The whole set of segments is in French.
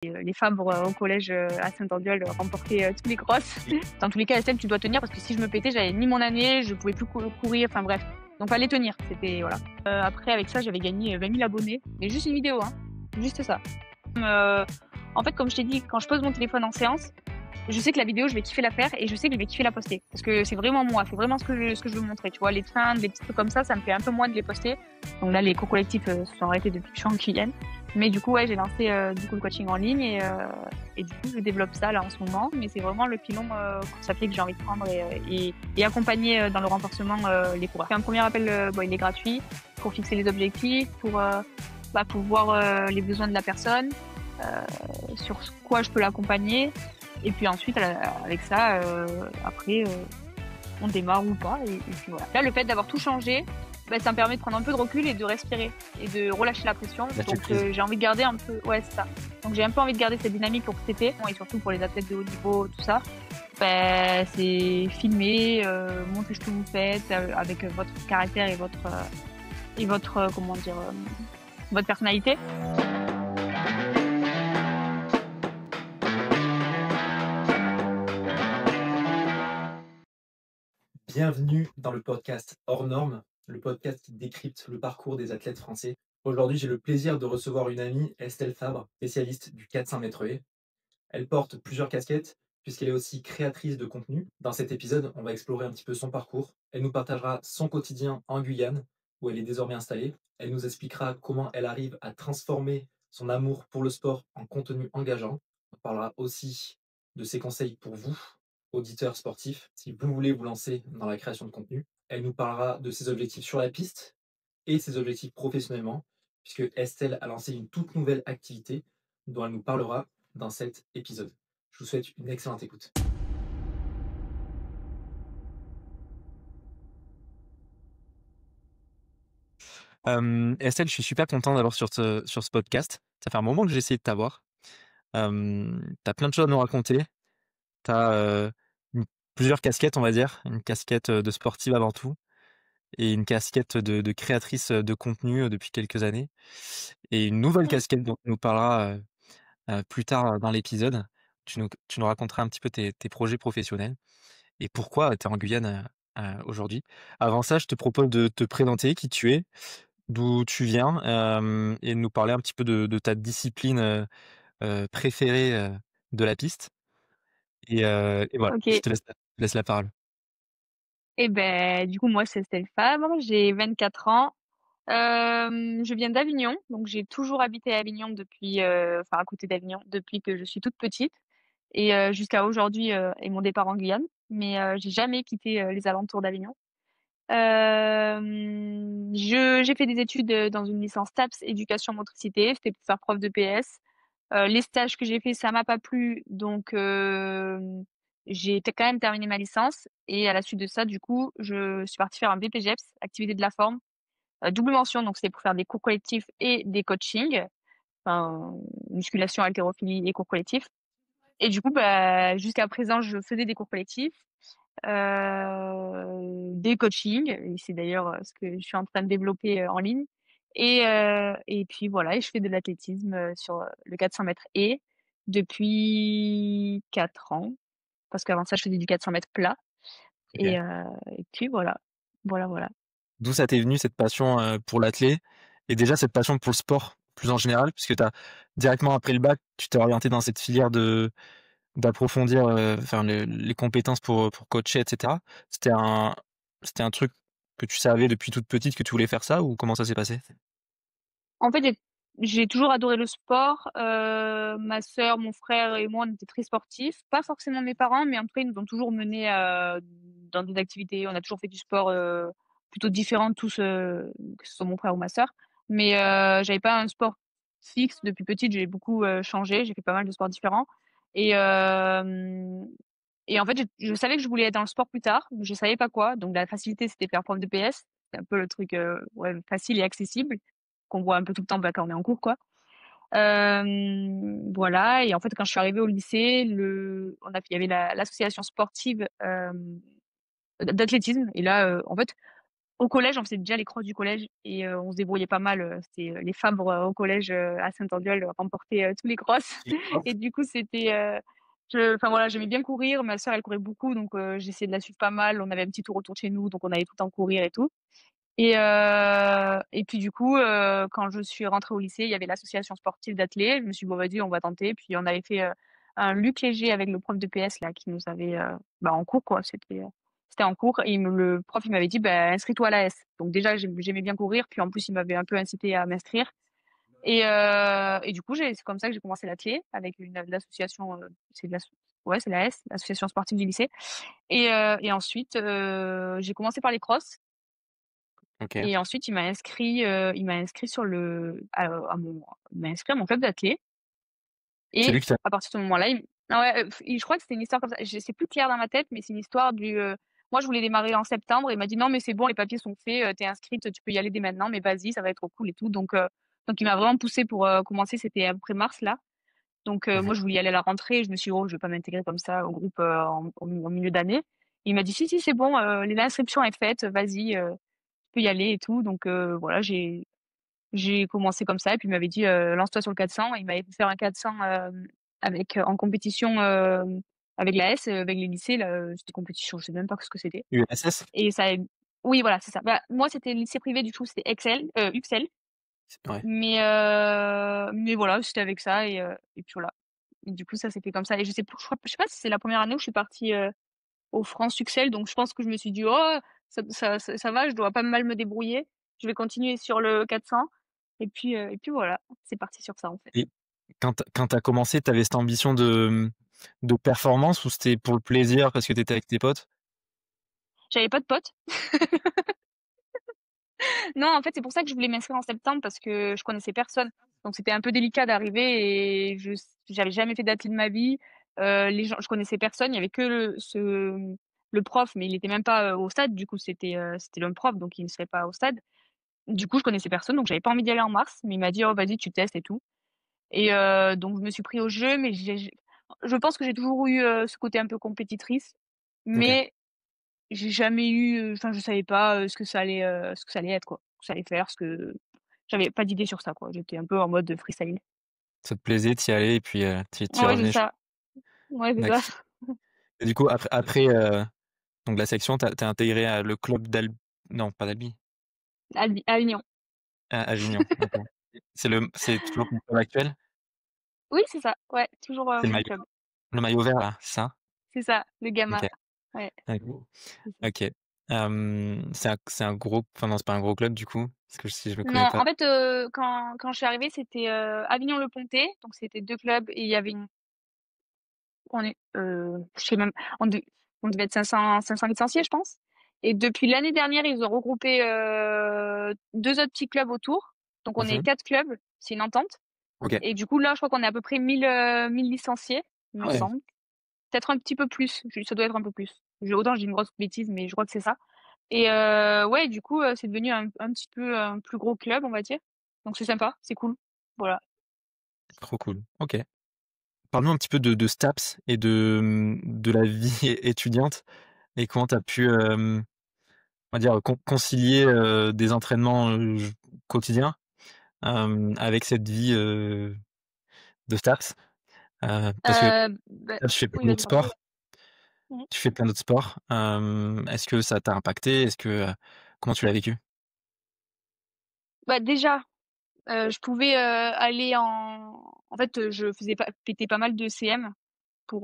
Les femmes au collège à Saint-Anduel remportaient tous les crosses. Dans tous les cas, Estelle, tu dois tenir parce que si je me pétais, j'avais ni mon année, je pouvais plus courir, enfin bref. Donc fallait tenir, c'était voilà. Après avec ça, j'avais gagné 20 000 abonnés, mais juste une vidéo, hein, juste ça. En fait, comme je t'ai dit, quand je pose mon téléphone en séance, je sais que la vidéo, je vais kiffer la faire et je sais que je vais kiffer la poster parce que c'est vraiment moi, c'est vraiment ce que je veux montrer. Tu vois, les trains, les petits trucs comme ça me fait un peu moins de les poster. Donc là, les cours collectifs se sont arrêtés depuis que je suis en Guyane. Mais du coup, ouais, j'ai lancé du coup le coaching en ligne et du coup, je développe ça là en ce moment. Mais c'est vraiment le pilon course à pied que j'ai envie de prendre et accompagner dans le renforcement les coureurs. Un premier appel, il est gratuit pour fixer les objectifs, pour voir les besoins de la personne, sur quoi je peux l'accompagner. Et puis ensuite, avec ça, après, on démarre ou pas. Et puis voilà. Là, le fait d'avoir tout changé, ça me permet de prendre un peu de recul et de respirer et de relâcher la pression. Donc j'ai envie de garder un peu, ouais, c'est ça. Donc j'ai un peu envie de garder cette dynamique pour cet été et surtout pour les athlètes de haut niveau, tout ça. C'est filmer, montrer ce que vous faites avec votre caractère et votre comment dire, votre personnalité. Bienvenue dans le podcast Hors Normes, le podcast qui décrypte le parcours des athlètes français. Aujourd'hui, j'ai le plaisir de recevoir une amie, Estelle Fabre, spécialiste du 400 mètres haies. Elle porte plusieurs casquettes puisqu'elle est aussi créatrice de contenu. Dans cet épisode, on va explorer un petit peu son parcours. Elle nous partagera son quotidien en Guyane, où elle est désormais installée. Elle nous expliquera comment elle arrive à transformer son amour pour le sport en contenu engageant. On parlera aussi de ses conseils pour vous, auditeurs sportifs, si vous voulez vous lancer dans la création de contenu. Elle nous parlera de ses objectifs sur la piste et ses objectifs professionnellement, puisque Estelle a lancé une toute nouvelle activité dont elle nous parlera dans cet épisode. Je vous souhaite une excellente écoute. Estelle, je suis super content d'avoir sur ce podcast. Ça fait un moment que j'ai essayé de t'avoir. Tu as plein de choses à nous raconter. Tu as plusieurs casquettes, on va dire. Une casquette de sportive avant tout et une casquette de créatrice de contenu depuis quelques années. Et une nouvelle casquette dont tu nous parleras plus tard dans l'épisode. Tu nous raconteras un petit peu tes projets professionnels et pourquoi tu es en Guyane aujourd'hui. Avant ça, je te propose de te présenter qui tu es, d'où tu viens et de nous parler un petit peu de ta discipline préférée de la piste. Et voilà, je Ok. te laisse la parole. Et du coup, moi, c'est Estelle Fabre, j'ai 24 ans. Je viens d'Avignon, donc j'ai toujours habité à Avignon depuis, enfin à côté d'Avignon, depuis que je suis toute petite et jusqu'à aujourd'hui et mon départ en Guyane. Mais j'ai jamais quitté les alentours d'Avignon. J'ai fait des études dans une licence TAPS éducation motricité, c'était pour faire prof de PS. Les stages que j'ai fait, ça m'a pas plu, donc j'ai quand même terminé ma licence. Et à la suite de ça, du coup, je suis partie faire un BPGEPS, activité de la forme, double mention, donc c'était pour faire des cours collectifs et des coachings, enfin musculation, haltérophilie et cours collectifs. Et du coup, jusqu'à présent, je faisais des cours collectifs, des coachings, et c'est d'ailleurs ce que je suis en train de développer en ligne. Et puis voilà, et je fais de l'athlétisme sur le 400 mètres et depuis 4 ans, parce qu'avant ça, je faisais du 400 mètres plat. Ok. Et puis voilà, voilà. D'où ça t'est venu cette passion pour l'athlé et déjà cette passion pour le sport plus en général, puisque tu as directement après le bac, tu t'es orienté dans cette filière d'approfondir enfin, les compétences pour coacher, etc. C'était un, c'était un truc que tu savais depuis toute petite que tu voulais faire ça ou comment ça s'est passé? En fait, j'ai toujours adoré le sport. Ma sœur, mon frère et moi, on était très sportifs. Pas forcément mes parents, mais en tout cas, ils nous ont toujours menés dans des activités. On a toujours fait du sport plutôt différent tous, que ce soit mon frère ou ma sœur. Mais j'avais pas un sport fixe depuis petite. J'ai beaucoup changé. J'ai fait pas mal de sports différents. Et euh, et en fait, je savais que je voulais être dans le sport plus tard, mais je savais pas quoi. Donc la facilité, c'était faire prof de PS. C'est un peu le truc ouais, facile et accessible qu'on voit un peu tout le temps quand on est en cours, quoi. Voilà. Et en fait, quand je suis arrivée au lycée, il y avait l'association sportive d'athlétisme. Et là, en fait, Au collège, on faisait déjà les crosses du collège et on se débrouillait pas mal, c'était, les Fabres, au collège, à Saint-Anduel, remportaient, tous les crosses Qui prof? et du coup, c'était, je enfin voilà, j'aimais bien courir. Ma sœur, elle courait beaucoup donc j'essayais de la suivre pas mal. On avait un petit tour autour de chez nous, donc on allait tout le temps courir et tout et puis du coup, quand je suis rentrée au lycée, il y avait l'association sportive d'athlée. Je me suis dit: «Bon vas-y, on va tenter». Puis on avait fait, un luc léger avec le prof de PS là qui nous avait, en cours quoi, c'était en cours et le prof il m'avait dit: «Bah, inscris-toi à l'AS». Donc déjà j'aimais bien courir, puis en plus il m'avait un peu incité à m'inscrire et du coup c'est comme ça que j'ai commencé l'athlé avec l'association, c'est de l'asso ouais c'est l'AS, l'association sportive du lycée et ensuite, j'ai commencé par les crosses OK. et ensuite il m'a inscrit sur le à mon il m'a inscrit à mon club d'athlé C'est lui et qui t'a à partir de ce moment-là, ah ouais, je crois que c'était une histoire comme ça. C'est plus clair dans ma tête, mais c'est une histoire moi je voulais démarrer en septembre, il m'a dit: «Non mais c'est bon, les papiers sont faits, tu es inscrite, tu peux y aller dès maintenant, mais vas-y, ça va être cool et tout». Donc il m'a vraiment poussée pour, commencer, c'était après mars là. Donc mmh moi je voulais y aller à la rentrée, je me suis dit: «Oh, je vais pas m'intégrer comme ça au groupe, en milieu d'année». Il m'a dit: «Si, si, c'est bon, l'inscription est faite, vas-y, tu peux y aller et tout». Donc voilà, j'ai commencé comme ça et puis il m'avait dit, «Lance-toi sur le 400». Il m'avait fait faire un 400, avec, en compétition, avec l'AS, avec les lycées là, c'était compétition, je sais même pas ce que c'était UNSS? et ça oui voilà, c'est ça. Bah, moi c'était lycée privé du coup, c'était UXL, Ouais. mais voilà, c'était avec ça et puis voilà. Et du coup ça s'est fait comme ça et je sais pas si c'est la première année où je suis partie, au France UXL donc je pense que je me suis dit: «Oh ça va, je dois pas mal me débrouiller. Je vais continuer sur le 400». Et puis voilà, c'est parti sur ça, en fait. Et quand tu as commencé, tu avais cette ambition de performance ou c'était pour le plaisir parce que tu étais avec tes potes? J'avais pas de potes. Non, en fait, c'est pour ça que je voulais m'inscrire en septembre parce que je connaissais personne. Donc c'était un peu délicat d'arriver et j'avais jamais fait d'athlé de ma vie. Les gens je connaissais personne, il y avait que le prof, mais il était même pas, au stade, du coup, c'était le prof, donc il ne serait pas au stade. Du coup, je connaissais personne, donc j'avais pas envie d'y aller en mars, mais il m'a dit: «Oh vas-y, tu testes et tout». Et donc je me suis pris au jeu, mais je pense que j'ai toujours eu, ce côté un peu compétitrice, OK. mais j'ai jamais eu, enfin je savais pas, ce que ça allait être quoi, ce que ça allait faire, ce que j'avais pas d'idée sur ça quoi. J'étais un peu en mode freestyle. Ça te plaisait, tu y allais et puis, tu y Ouais, c'est revenais ch ça. Ouais, c'est ça. d'acc et du coup après, donc la section, tu as intégré, le club non pas d'Albi, Avignon. Avignon, OK. C'est toujours ton club actuel? Oui, c'est ça, ouais, toujours, C'est mon club. le maillot vert là, c'est ça? C'est ça, le OK. Gamma. Ouais, OK. c'est ça. OK. C'est un gros enfin non, c'est pas un gros club du coup? Parce que si je me connais Non, pas. en fait, quand je suis arrivée, c'était, Avignon-le-Pontet, donc c'était 2 clubs et il y avait une On est, je sais même on de on devait être 500 licenciés, je pense et depuis l'année dernière, ils ont regroupé, 2 autres petits clubs autour. Donc on est Mmh. 4 clubs, c'est une entente OK. et du coup, là, je crois qu'on est à peu près 1000 licenciés, il Ah me ouais, semble. Peut-être un petit peu plus, ça doit être un peu plus. Autant je dis une grosse bêtise, mais je crois que c'est ça et ouais, du coup, c'est devenu un petit peu un plus gros club, on va dire. Donc c'est sympa, c'est cool. Voilà. trop cool. OK. Parle-nous un petit peu de STAPS et de la vie étudiante et comment tu as pu, on va dire concilier, des entraînements, quotidiens, avec cette vie, de STAPS? Parce que Bah là, tu fais oui, plein d'autres vas-y. sports. Mmh. Tu fais plein d'autres sports. Est-ce que ça t'a impacté? Comment tu l'as vécu? Bah déjà je pouvais, aller en fait, je faisais pas péter pas mal de CM pour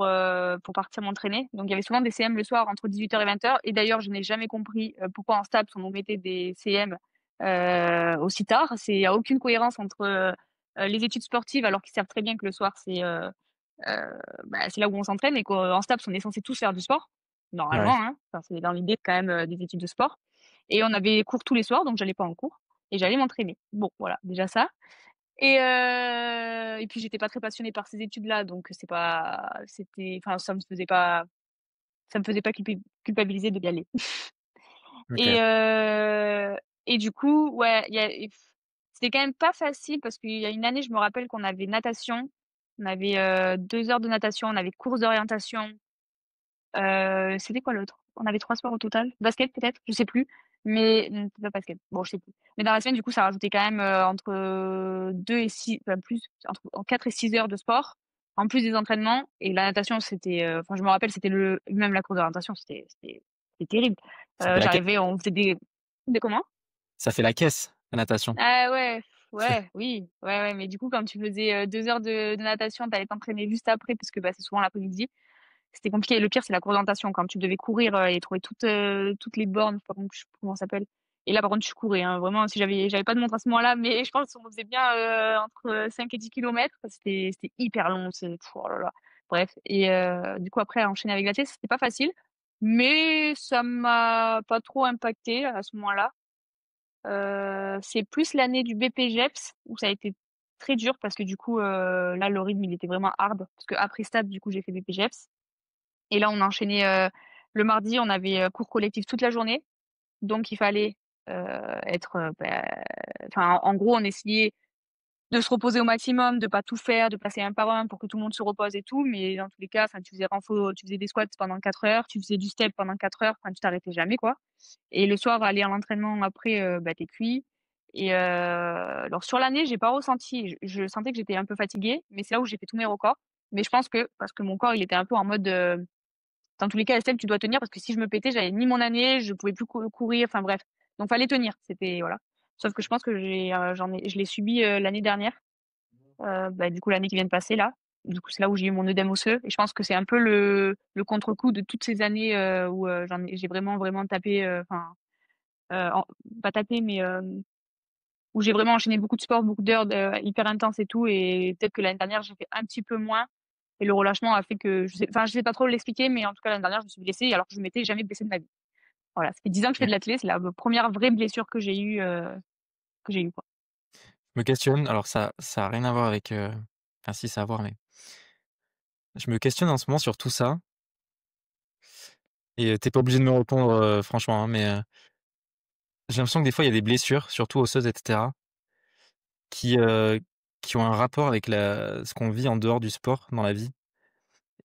partir m'entraîner. Donc il y avait souvent des CM le soir entre 18h et 20h et d'ailleurs je n'ai jamais compris, pourquoi en STAPS on nous mettait des CM, aussi tard. Il y a aucune cohérence entre, les études sportives alors qu'ils savent très bien que le soir c'est là où on s'entraîne et qu'en STAPS on est censés tous faire du sport, Ouais, normalement, hein. Enfin c'est dans l'idée quand même, des études de sport et on avait cours tous les soirs donc j'allais pas en cours et j'allais m'entraîner. Bon voilà, déjà ça et puis j'étais pas très passionnée par ces études-là, donc enfin ça me faisait pas culpabiliser d'y aller. OK. Et heu et du coup, ouais, il y a et c'était quand même pas facile parce qu'il y a une année, je me rappelle qu'on avait natation, on avait, 2 heures de natation, on avait course d'orientation, c'était quoi l'autre? On avait 3 sports au total. Basket peut-être? Je sais plus. Mais c'est pas basket. Bon, je sais plus. Mais dans la semaine, du coup, ça rajoutait quand même entre 2 et 6, enfin plus, entre 4 et 6 heures de sport, en plus des entraînements. Et la natation, c'était, enfin, je me rappelle, c'était même la cour d'orientation, c'était terrible. Ça fait la caisse. J'arrivais, on faisait des comment? Ça fait la caisse, la natation. Ah ouais, ouais, oui, ouais, ouais. Mais du coup, quand tu faisais 2 heures de natation, t'allais t'entraîner juste après, parce que bah, c'est souvent l'après-midi. C'était compliqué. Le pire, c'est la course d'orientation, quand tu devais courir et trouver toutes les bornes, je sais pas comment ça s'appelle. Et là, par contre, je courais, hein. Vraiment, si j'avais pas de montre à ce moment-là, mais je pense qu'on faisait bien entre 5 et 10 kilomètres. C'était hyper long. Oh là là. Bref. Et du coup, après, enchaîner avec la tête, c'était pas facile. Mais ça m'a pas trop impacté à ce moment-là. C'est plus l'année du BPGEPS où ça a été très dur parce que du coup, là, le rythme, il était vraiment hard. Parce que après stade, du coup, j'ai fait BPGEPS. Et là, on a enchaîné le mardi, on avait cours collectif toute la journée. Donc, il fallait être. Enfin, en gros, on essayait de se reposer au maximum, de pas tout faire, de passer un par un pour que tout le monde se repose et tout. Mais dans tous les cas, enfin, tu faisais renfo, tu faisais des squats pendant 4 heures, tu faisais du step pendant 4 heures, enfin, tu t'arrêtais jamais, quoi. Et le soir, aller à l'entraînement après, bah, t'es cuit. Et alors, sur l'année, j'ai pas ressenti, je sentais que j'étais un peu fatiguée, mais c'est là où j'ai fait tous mes records. Mais je pense que, parce que mon corps, il était un peu en mode. Dans tous les cas, Estelle, tu dois tenir parce que si je me pétais, j'avais ni mon année, je pouvais plus courir, enfin bref. Donc fallait tenir, c'était voilà. Sauf que je pense que je l'ai subi l'année dernière. Bah, du coup l'année qui vient de passer là. Du coup c'est là où j'ai eu mon œdème osseux et je pense que c'est un peu le contre-coup de toutes ces années où j'ai vraiment tapé, enfin pas tapé mais où j'ai vraiment enchaîné beaucoup de sport, beaucoup d'heures hyper intenses et tout et peut-être que l'année dernière j'ai fait un petit peu moins. Et le relâchement a fait que, je sais pas trop l'expliquer, mais en tout cas, l'année dernière, je me suis blessée alors que je m'étais jamais blessée de ma vie. Voilà, ça fait 10 ans que je fais Ok. de l'athlé, c'est la première vraie blessure que j'ai eue, quoi. Je me questionne, alors ça a rien à voir avec, enfin si, ça a à voir, mais je me questionne en ce moment sur tout ça et tu pas obligé de me répondre, franchement, hein, mais j'ai l'impression que des fois, il y a des blessures, surtout osseuses et cetera, qui, heu, qui ont un rapport avec ce qu'on vit en dehors du sport, dans la vie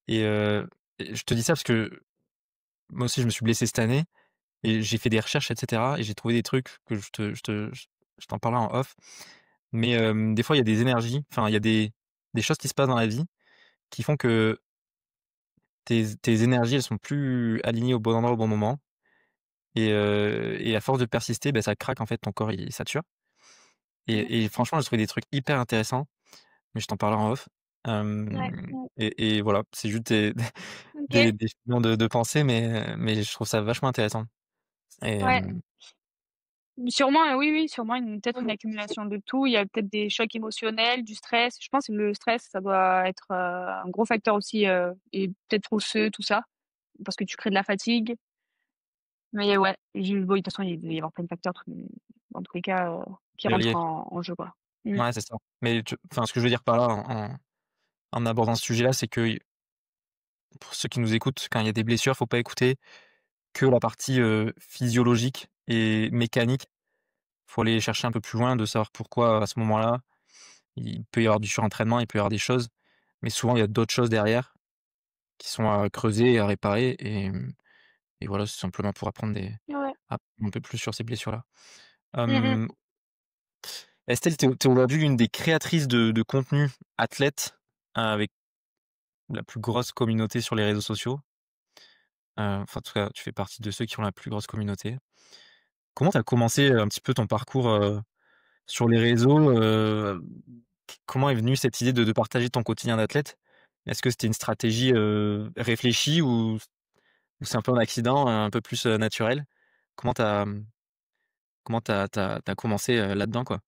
et je te dis ça parce que moi aussi, je me suis blessé cette année et j'ai fait des recherches et cetera et j'ai trouvé des trucs que je t'en parlerai en off, mais des fois, il y a des énergies, enfin, il y a des choses qui se passent dans la vie qui font que tes énergies, elles sont plus alignées au bon endroit, au bon moment et à force de persister, bah, ça craque, en fait, ton corps, il sature Mmh. et franchement, j'ai trouvé des trucs hyper intéressants, mais je t'en parlerai en off. Ouais, ouais. Et voilà, c'est juste des OK. des filons de pensée, mais je trouve ça vachement intéressant et Ouais. Sûrement, oui, oui, sûrement peut-être une accumulation de tout. Il y a peut-être des chocs émotionnels, du stress. Je pense que le stress, ça doit être un gros facteur aussi, et peut-être osseux, tout ça, parce que tu crées de la fatigue. Mais ouais, bon, de toute façon, il doit y avoir plein de facteurs, dans tous les cas, qui c'est rentrent relié. en jeu, quoi. Mmh. Ouais, c'est ça. Mais enfin, ce que je veux dire par là, en abordant ce sujet-là, c'est que pour ceux qui nous écoutent, quand il y a des blessures, faut pas écouter que la partie, physiologique et mécanique. Faut aller chercher un peu plus loin, de savoir pourquoi à ce moment-là, il peut y avoir du surentraînement, il peut y avoir des choses, mais souvent il y a d'autres choses derrière qui sont à creuser et à réparer et voilà, c'est simplement pour Ouais. apprendre un peu plus sur ces blessures-là. Mmh mh. Hem, Estelle, tu es aujourd'hui l'une des créatrices de contenu athlète, avec la plus grosse communauté sur les réseaux sociaux. Enfin, en tout cas, tu fais partie de ceux qui ont la plus grosse communauté. Comment tu as commencé, un petit peu ton parcours, sur les réseaux? Comment est venue cette idée de partager ton quotidien d'athlète? Est-ce que c'était une stratégie, réfléchie ou c'est un peu un accident, un peu plus, naturel? Comment tu as commencé, là-dedans, quoi?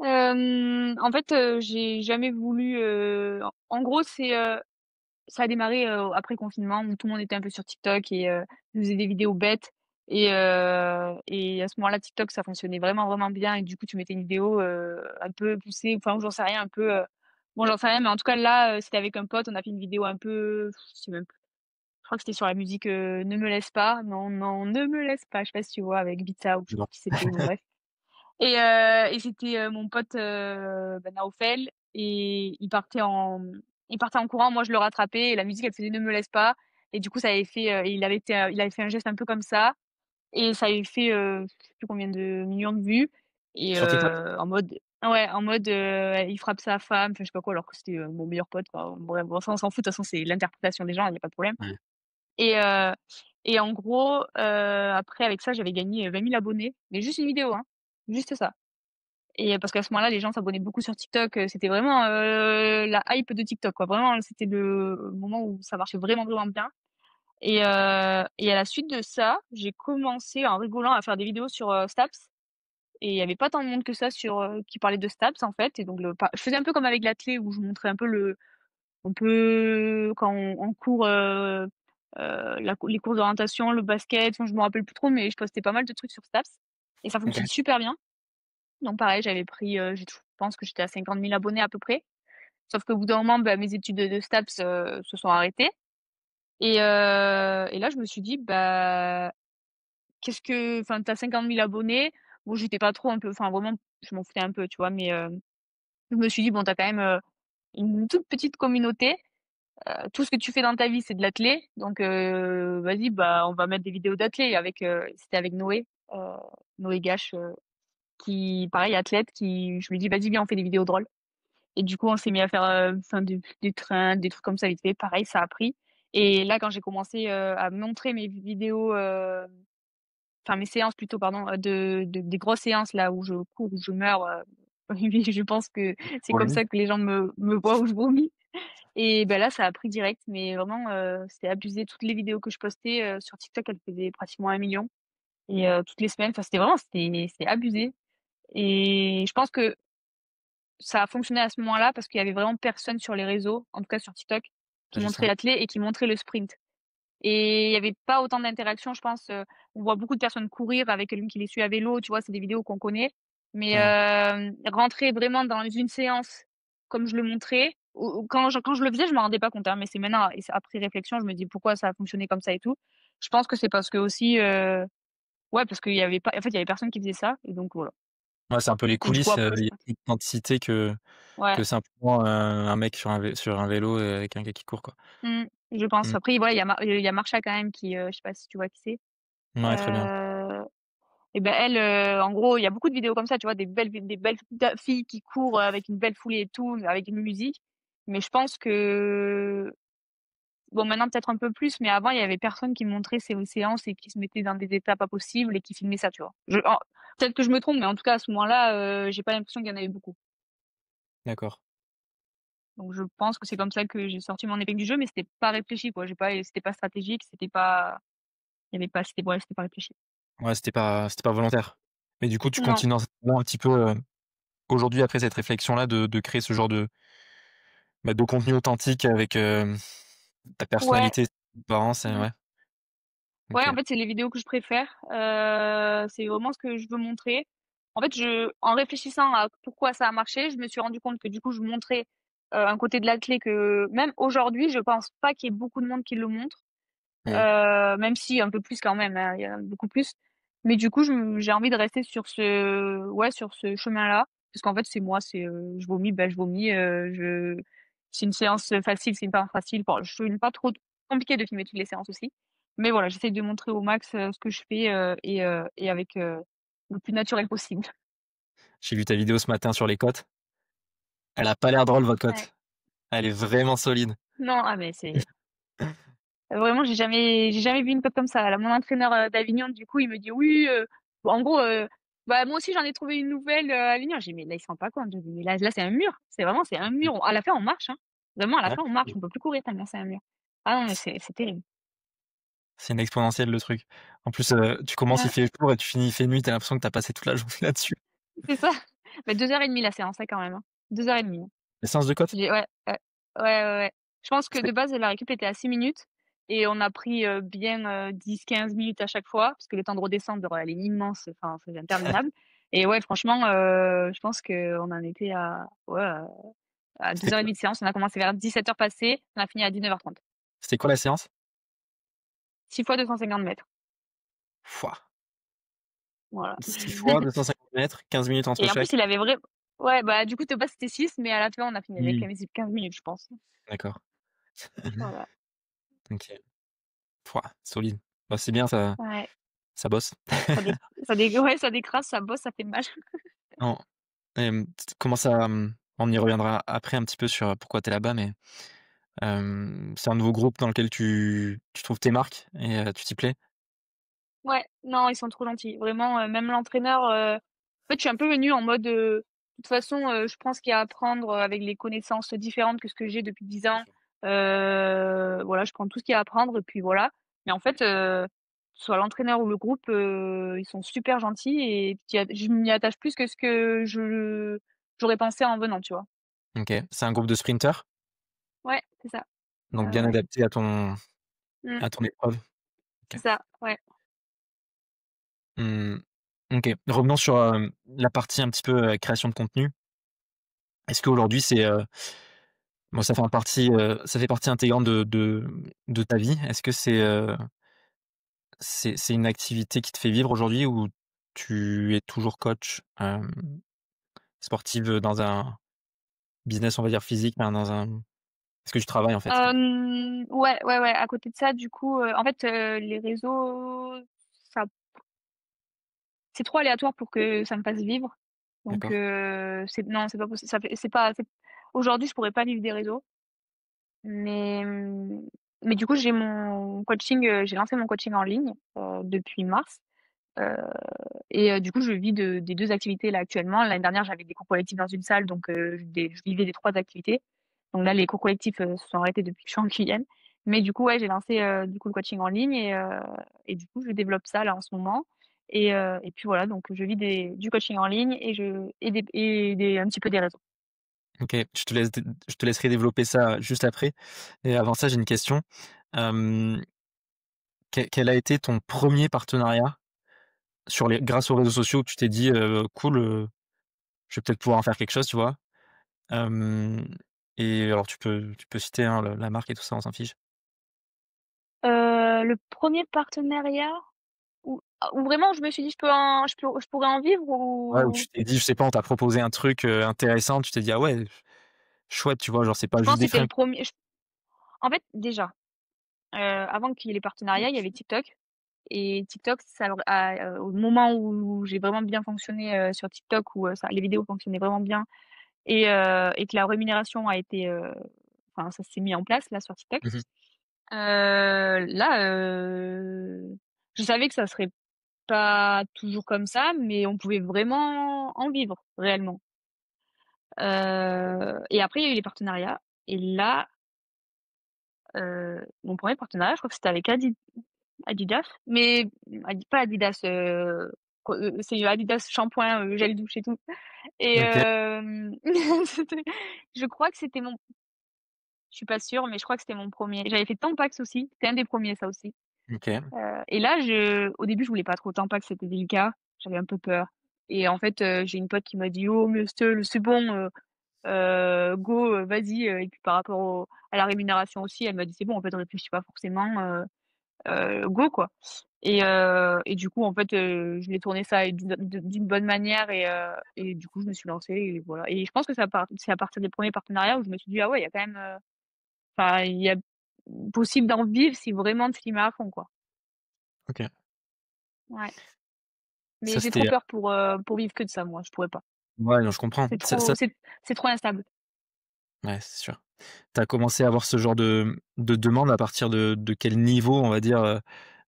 En fait, j'ai jamais voulu, en gros, ça a démarré, après confinement où tout le monde était un peu sur TikTok et faisait des vidéos bêtes et à ce moment-là, TikTok, ça fonctionnait vraiment, vraiment bien et du coup, tu mettais une vidéo, un peu poussée, enfin, ou j'en sais rien, un peu, bon, j'en sais rien, mais en tout cas, là, c'était avec un pote, on a fait une vidéo un peu, je sais même plus, je crois que c'était sur la musique, Ne me laisse pas, non, non, ne me laisse pas, je sais pas si tu vois? Avec Bitsa ou je sais Non. plus qui c'était, bon bref. Et c'était mon pote bah, Naofel et il partait en courant, moi je le rattrapais et la musique elle faisait Ne me laisse pas et du coup ça avait fait il avait fait un geste un peu comme ça et ça avait fait, je sais plus combien de millions de vues et Sur TikTok? en mode ouais, en mode, il frappe sa femme, enfin je sais pas quoi, alors que c'était, mon meilleur pote, enfin bref, bon ça on s'en fout, de toute façon c'est l'interprétation des gens, il y a pas de problème Ouais. et heu et en gros, après avec ça j'avais gagné, 20 000 abonnés, mais juste une vidéo, hein, juste ça. Et parce qu'à ce moment-là, les gens s'abonnaient beaucoup sur TikTok, c'était vraiment, la hype de TikTok, quoi. Vraiment, c'était le moment où ça marchait vraiment, vraiment bien et à la suite de ça, j'ai commencé en rigolant à faire des vidéos sur, Staps et il y avait pas tant de monde que ça sur, qui parlait de Staps, en fait et donc je faisais un peu comme avec l'athlé où je montrais un peu quand on court, la cou les courses d'orientation, le basket, enfin, je me rappelle plus trop, mais je postais pas mal de trucs sur Staps et ça OK. fonctionne super bien. Donc pareil, j'avais pris, je pense que j'étais à 50 000 abonnés à peu près. Sauf qu'au bout d'un moment, bah, mes études de STAPS, se sont arrêtées et là, je me suis dit: «Bah, qu'est-ce que» enfin, tu as 50 000 abonnés. Bon, j'étais pas trop un peu enfin, vraiment, je m'en foutais un peu, tu vois? Mais je me suis dit: «Bon, tu as quand même, une toute petite communauté, tout ce que tu fais dans ta vie, c'est de l'athlé, donc vas-y, bah, on va mettre des vidéos d'athlé» avec, c'était avec Noé, heu, Noé Gache, qui pareil athlète, qui je lui dis: «Vas-y, viens, on fait des vidéos drôles». Et du coup, on s'est mis à faire, enfin des trains, des trucs comme ça vite fait. Pareil, ça a pris et là, quand j'ai commencé, à montrer mes vidéos, enfin mes séances plutôt pardon, des grosses séances là où je cours, où je meurs, oui, je pense que c'est comme Oui. ça que les gens me voient où je vomis et ben là, ça a pris direct, mais vraiment, c'était abusé. Toutes les vidéos que je postais, sur TikTok, elles faisaient pratiquement 1 million et toutes les semaines, enfin c'était abusé et je pense que ça a fonctionné à ce moment-là parce qu'il y avait vraiment personne sur les réseaux, en tout cas sur TikTok, qui Ouais, montrait justement. l'athlé et qui montrait le sprint et il y avait pas autant d'interactions, je pense, on voit beaucoup de personnes courir avec quelqu'un qui les suit à vélo, tu vois? C'est des vidéos qu'on connaît, mais Ouais. rentrer vraiment dans une séance comme je le montrais ou quand je le faisais, je m'en rendais pas compte, hein, mais c'est maintenant et c'est après réflexion, je me dis: «Pourquoi ça a fonctionné comme ça et tout?» Je pense que c'est parce que aussi, ouais, parce qu'il y avait pas en fait, il y avait personne qui faisait ça et donc voilà Ouais, c'est un peu les et du coup coulisses, après il je y a plus d'authenticité ouais. que simplement, un mec sur un vélo et avec un gars qui court, quoi. Mmh, je pense. Mmh. Après, voilà, il y a Marsha quand même qui, je sais pas si tu vois qui c'est? Ouais, très bien. Heu et ben elle, en gros, il y a beaucoup de vidéos comme ça, tu vois? Des belles filles qui courent avec une belle foulée et tout, avec une musique. Mais je pense que bon, maintenant peut-être un peu plus, mais avant, il y avait personne qui montrait ces séances et qui se mettait dans des états pas possibles et qui filmait ça, tu vois? Peut-être que je me trompe, mais en tout cas, à ce moment-là, j'ai pas l'impression qu'il y en avait beaucoup. D'accord. Donc je pense que c'est comme ça que j'ai sorti mon épingle du jeu, mais c'était pas réfléchi, quoi. J'ai pas C'était pas stratégique, c'était pas il y avait pas c'était ouais, c'était pas réfléchi. Ouais, c'était pas volontaire. Mais du coup, tu Non. continues dans cette voie un petit peu, aujourd'hui après cette réflexion-là de créer ce genre de contenu authentique avec, ta Ouais. personnalité, tes parents, c'est Mmh. ouais, Ouais, OK. en fait, c'est les vidéos que je préfère. C'est vraiment ce que je veux montrer. En fait, en réfléchissant à pourquoi ça a marché, je me suis rendu compte que du coup, je montrais, un côté de l'athlé que même aujourd'hui, je pense pas qu'il y ait beaucoup de monde qui le montre. Mmh. Même si un peu plus quand même, hein, il y a beaucoup plus. Mais du coup, j'ai envie de rester sur sur ce chemin-là. Parce qu'en fait, c'est moi, je vomis, je vomis, c'est une séance facile, c'est une séance facile. Bon, je trouve pas trop compliqué de filmer toutes les séances aussi. Mais voilà, j'essaie de montrer au max, ce que je fais, et avec, le plus naturel possible. J'ai vu ta vidéo ce matin sur les côtes. Elle a pas l'air drôle votre Ouais. côte. Elle est vraiment solide. Non, ah mais c'est vraiment, j'ai jamais vu une pote comme ça. Là, mon entraîneur, d'Avignon, du coup, il me dit: «Oui, bon, en gros, bah, moi aussi, j'en ai trouvé une nouvelle, à Avignon». J'ai dit: «Mais là, il se rend pas compte». Je dis: «Mais là, c'est un mur. C'est un Mmh. mur. À la fin, on marche, hein. Vraiment, à la Ouais, fin, on marche. On peut plus courir tellement c'est un mur». Ah non, mais c'est terrible. c'est une exponentielle le truc. En plus, tu commences, il Ouais, fait jour et tu finis, il fait nuit, tu as l'impression que tu as passé toute la journée là-dessus. c'est ça. Mais 2 heures et demie la séance, hein, quand même, hein. 2 heures et demie, hein. Les séances de côtes? J'ai ouais, ouais. Ouais, ouais, ouais. Je pense que C'est de base, la récup était à 6 minutes et on a pris, bien, 10-15 minutes à chaque fois parce que le temps de redescendre, elle est immense, enfin, c'est interminable et ouais, franchement, je pense qu'on en était à c'était 2 heures et demie de séance. On a commencé vers 17 heures passées, on a fini à 19 h 30. c'était quoi la séance? 6 fois 250 mètres, Pouah, voilà 6 fois 250 mètres, 15 minutes entre et en plus, chaque? il avait vrai ouais, bah, du coup, de base, c'était 6 mais à la fin, on a fini avec Oui, 15 minutes, je pense. d'accord. Voilà. OK. Pouah, solide. Bah, c'est bien ça Ouais. Ça bosse? Ça dé ouais, ça décrase, ça bosse, ça fait mal. Non, comment ça, on y reviendra après un petit peu sur, pourquoi tu es là-bas, mais, c'est un nouveau groupe dans lequel tu trouves tes marques et tu t'y plais? Ouais, non, ils sont trop gentils. Vraiment, même l'entraîneur, en fait, je suis un peu venue en mode, de toute façon, je prends ce qu'il y a à apprendre, avec les connaissances différentes que ce que j'ai depuis 10 Bien ans. sûr. Voilà, je prends tout ce qu'il y a à apprendre et puis voilà. Mais en fait, que ce soit l'entraîneur ou le groupe, ils sont super gentils et je m'y attache plus que ce que j'aurais pensé en venant, tu vois? OK. C'est un groupe de sprinters? Ouais, c'est ça. Donc Ouais, bien ouais. adapté Mmh, à ton épreuve? c'est OK. ça, ouais. Mmh, OK. Revenons sur, la partie un petit peu, création de contenu. Est-ce qu'aujourd'hui c'est, bon ça fait partie intégrante de ta vie? Est-ce que c'est une activité qui te fait vivre aujourd'hui ou tu es toujours coach, sportive, dans un business, on va dire physique, enfin dans un est-ce que tu travailles en fait? Ouais, ouais, ouais, à côté de ça, du coup, en fait, les réseaux, ça c'est trop aléatoire pour que ça me fasse vivre. Donc, D'accord. c'est non, c'est pas possible. Ça fait c'est pas c'est aujourd'hui, je pourrais pas vivre des réseaux, mais, mais du coup, j'ai lancé mon coaching en ligne, depuis mars, heu et du coup, je vis des 2 activités là actuellement. L'année dernière, j'avais des cours collectifs dans une salle, donc, je vivais des 3 activités. Donc là, les cours collectifs, se sont arrêtés depuis que je suis en Guyane. Mais du coup, ouais, j'ai lancé, du coup, le coaching en ligne et du coup, je développe ça là en ce moment et puis voilà, donc je vis du coaching en ligne et un petit peu des réseaux. OK, je te laisserai développer ça juste après et avant ça, j'ai une question. Hem, quel a été ton premier partenariat grâce aux réseaux sociaux où tu t'es dit, «Cool, je vais peut-être pouvoir en faire quelque chose», tu vois? Hem et alors tu peux citer, hein, le la marque et tout ça, on s'en fiche. Le premier partenariat où vraiment je me suis dit: je pourrais en vivre» Ouais, où ou tu t'es dit, je sais pas, on t'a proposé un truc, intéressant, tu t'es dit: «Ah ouais, chouette», tu vois? Genre, c'est pas je pense juste que des c'était le fringues. premier. En fait, déjà, avant qu'il y ait les partenariats, il y avait TikTok. Et TikTok, au moment où j'ai vraiment bien fonctionné, sur TikTok, où, les vidéos fonctionnaient vraiment bien et que la rémunération a été, enfin ça s'est mis en place là sur TikTok. Mmh. Là, je savais que ça serait pas toujours comme ça, mais on pouvait vraiment en vivre réellement. Et après il y a eu les partenariats et là, mon premier partenariat, je crois que c'était avec Adidas, mais pas Adidas, c'est Adidas shampoing, gel douche et tout et OK, c'était je crois que c'était mon je suis pas sûre, mais je crois que c'était mon premier. J'avais fait Tampax aussi, c'était un des premiers ça aussi, OK. et là au début, je voulais pas trop Tampax, c'était délicat, j'avais un peu peur et en fait, j'ai une pote qui m'a dit: «Oh mais Estelle, c'est bon, go, vas-y», et puis par rapport à la rémunération aussi, elle m'a dit: «C'est bon, en fait, réfléchis pas forcément, go quoi» et du coup en fait, je l'ai tourné ça d'une bonne manière et du coup je me suis lancée et voilà et je pense que c'est à partir des premiers partenariats où je me suis dit: «Ah ouais, il y a quand même, enfin il y a possible d'en vivre si vraiment tu t'y mets à fond quoi». OK. Ouais, mais Ça, j'ai trop c'était, peur pour vivre que de ça moi, je pourrais pas. ouais, non, je comprends. C'est Ça trop ça c'est trop instable. ouais, c'est sûr. Tu as commencé à avoir ce genre de demande à partir de quel niveau, on va dire,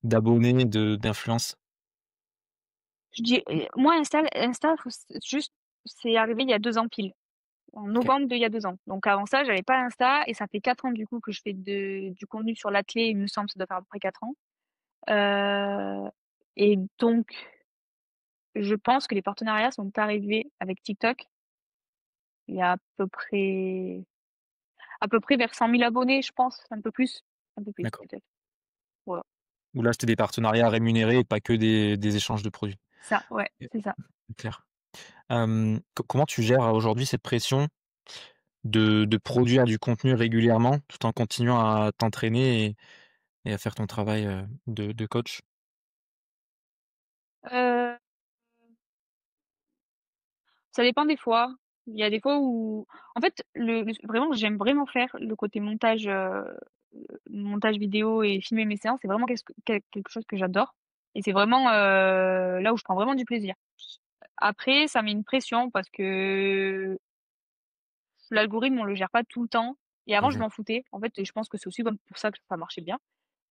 d'abonnés, d'influence? Je dis moi Insta, faut juste c'est arrivé il y a 2 ans pile. En OK. novembre d'il y a 2 ans. Donc avant ça, j'avais pas Insta et ça fait 4 ans du coup que je fais du contenu sur l'athlé, il me semble, ça doit faire à peu près 4 ans. Heu et donc je pense que les partenariats sont arrivés avec TikTok il y a à peu près vers 100 000 abonnés, je pense, un peu plus D'accord. peut-être. Voilà, Où là, c'était des partenariats rémunérés et pas que des échanges de produits. ça, ouais, OK, c'est ça. c'est clair. Comment tu gères, aujourd'hui cette pression de produire du contenu régulièrement, tout en continuant à t'entraîner et à faire ton travail, de coach? Heu, Ça dépend des fois. Il y a des fois où en fait, vraiment, j'aime vraiment faire le côté montage vidéo et filmer mes séances, c'est vraiment quelque chose que j'adore. Et c'est vraiment là où je prends vraiment du plaisir. Après, ça met une pression parce que l'algorithme, on le gère pas tout le temps. Et avant, je Mhm. m'en foutais. En fait, et je pense que c'est aussi comme pour ça que ça marchait bien.